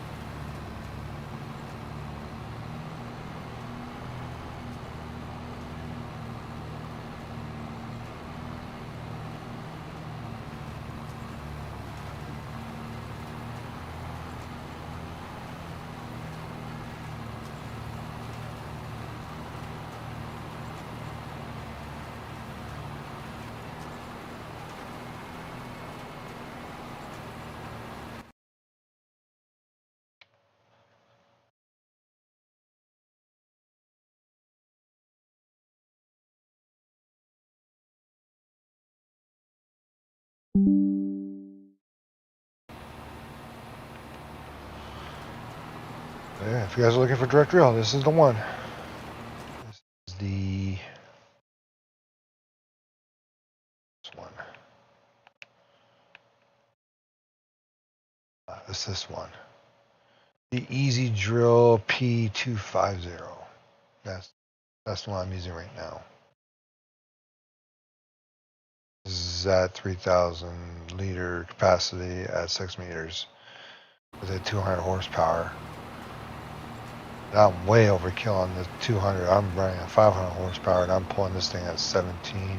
Speaker 1: Yeah, if you guys are looking for direct drill, this is the one. This is this one. It's this one. The Easy Drill P250. That's the one I'm using right now. This is at 3,000 liter capacity at 6 meters with a 200 horsepower. And I'm way overkill on the 200. I'm running at 500 horsepower and I'm pulling this thing at 17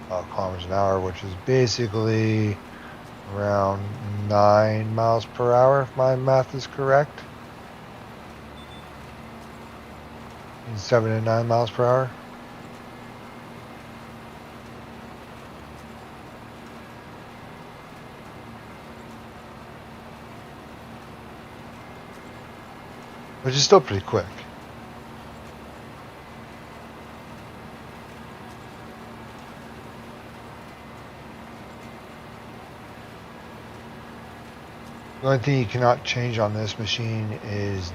Speaker 1: kilometers an hour, which is basically around 9 miles per hour, if my math is correct. 7 to 9 miles per hour. Which is still pretty quick. The only thing you cannot change on this machine is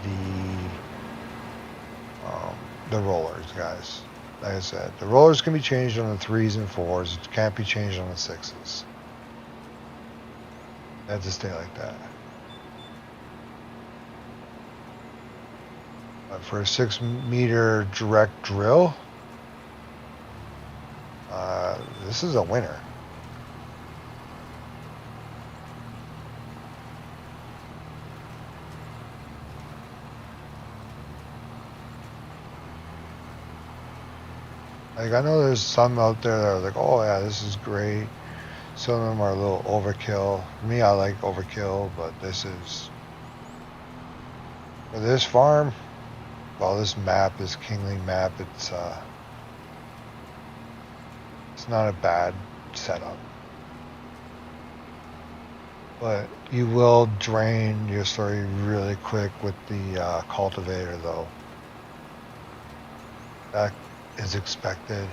Speaker 1: the rollers, guys. Like I said, the rollers can be changed on the 3s and 4s. It can't be changed on the 6s. They have to stay like that. But for a 6 meter direct drill, this is a winner. Like, I know there's some out there that are like, oh yeah, this is great. Some of them are a little overkill. For me, I like overkill, but this is, for this farm, well, this map, this Kingly map, it's not a bad setup. But you will drain your slurry really quick with the cultivator, though. That is expected.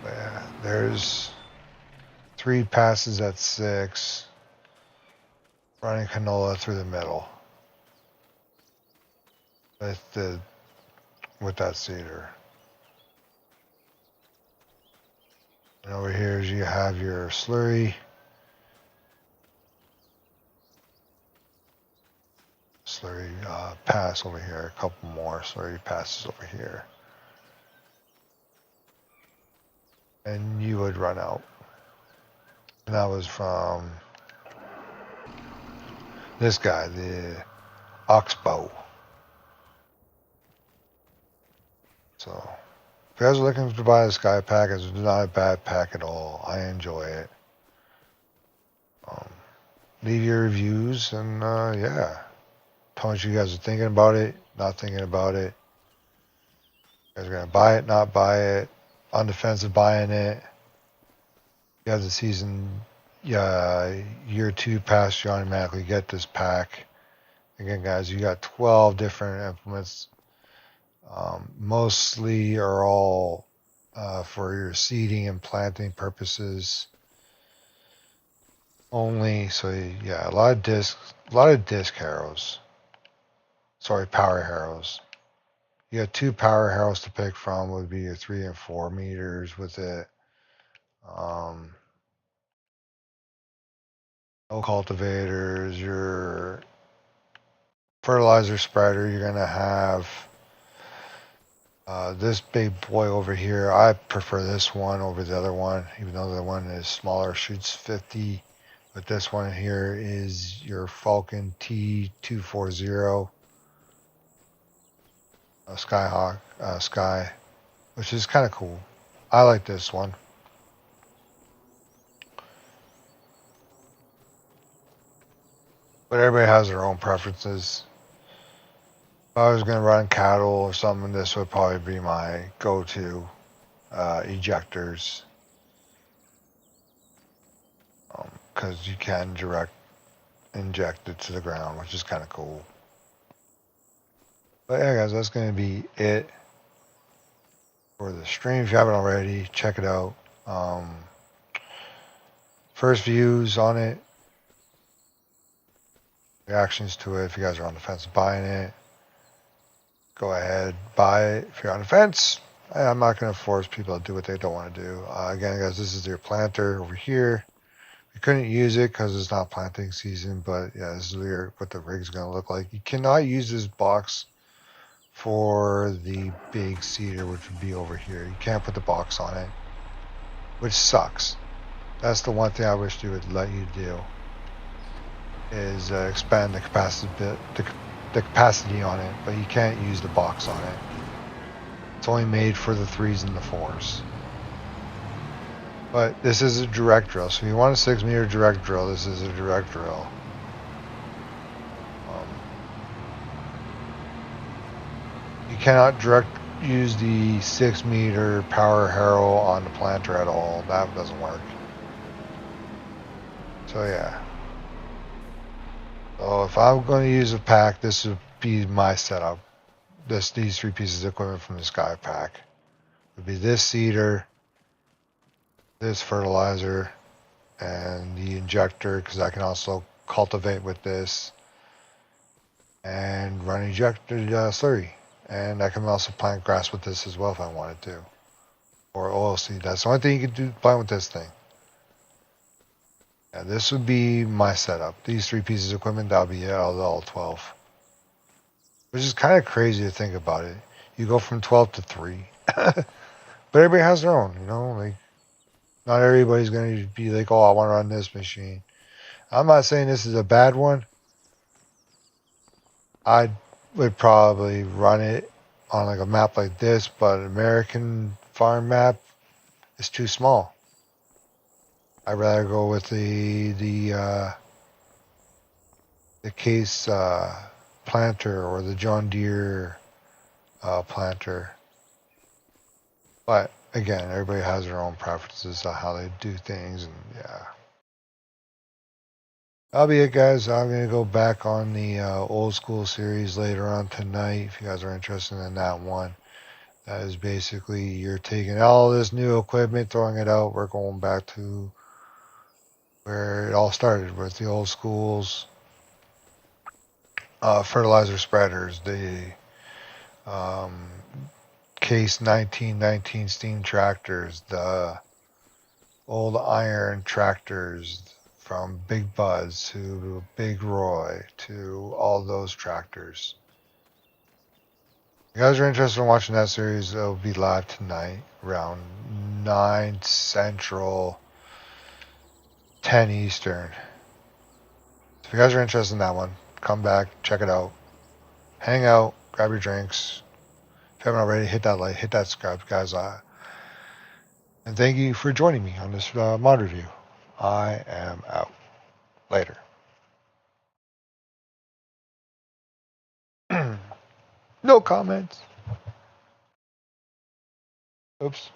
Speaker 1: But yeah, there's 3 passes at 6, running canola through the middle with that seeder. And over here you have your slurry. Slurry pass over here, a couple more slurry passes over here. And you would run out. And that was from this guy, the Oxbow. So, if you guys are looking to buy a Sky pack, it's not a bad pack at all. I enjoy it. Leave your reviews and yeah. Tell me what you guys are thinking about it, not thinking about it. You guys are going to buy it, not buy it, on the fence of buying it. You have the season, year 2 pass, you automatically get this pack. Again, guys, you got 12 different implements. Mostly are all for your seeding and planting purposes only. So yeah, a lot of disc harrows. Sorry, power harrows. You got 2 power harrows to pick from. Would be your 3 and 4 meters with it. No cultivators. Your fertilizer spreader, you're gonna have This big boy over here, I prefer this one over the other one, even though the other one is smaller, shoots 50. But this one here is your Falcon T240 Skyhawk Sky, which is kind of cool. I like this one. But everybody has their own preferences. If I was going to run cattle or something, this would probably be my go-to ejectors. Because you can direct inject it to the ground, which is kind of cool. But yeah, guys, that's going to be it for the stream. If you haven't already, check it out. First views on it, reactions to it. If you guys are on the fence of buying it, go ahead, buy it. If you're on the fence, I'm not going to force people to do what they don't want to do. Again, guys, this is your planter over here. We couldn't use it because it's not planting season, but yeah, this is what the rig's going to look like. You cannot use this box for the big cedar, which would be over here. You can't put the box on it, which sucks. That's the one thing I wish they would let you do, is expand the capacity on it, but you can't use the box on it. It's only made for the 3s and the 4s. But this is a direct drill, so if you want a 6-meter direct drill, this is a direct drill. You cannot use the 6-meter power harrow on the planter at all. That doesn't work. So yeah. So if I'm going to use a pack, this would be my setup. These 3 pieces of equipment from the Sky pack would be this seeder, this fertilizer, and the injector, because I can also cultivate with this, and run injected slurry. And I can also plant grass with this as well if I wanted to, or oilseed. That's the only thing you can do plant with this thing. Yeah, this would be my setup. These 3 pieces of equipment, that'll be it, all 12. Which is kind of crazy to think about it. You go from 12 to 3. But everybody has their own, you know? Like, not everybody's going to be like, oh, I want to run this machine. I'm not saying this is a bad one. I would probably run it on like a map like this, but an American farm map is too small. I'd rather go with the Case planter or the John Deere planter. But again, everybody has their own preferences on how they do things, and yeah. That'll be it, guys. I'm going to go back on the old school series later on tonight if you guys are interested in that one. That is basically you're taking all this new equipment, throwing it out. We're going back to where it all started with the old schools, fertilizer spreaders, the Case 1919 steam tractors, the old iron tractors from Big Buzz to Big Roy to all those tractors. If you guys are interested in watching that series, it'll be live tonight around 9 Central, 10 Eastern. If you guys are interested in that one, come back, check it out. Hang out, grab your drinks. If you haven't already, hit that like, hit that subscribe, guys. And thank you for joining me on this mod review. I am out. Later. No comments. Oops.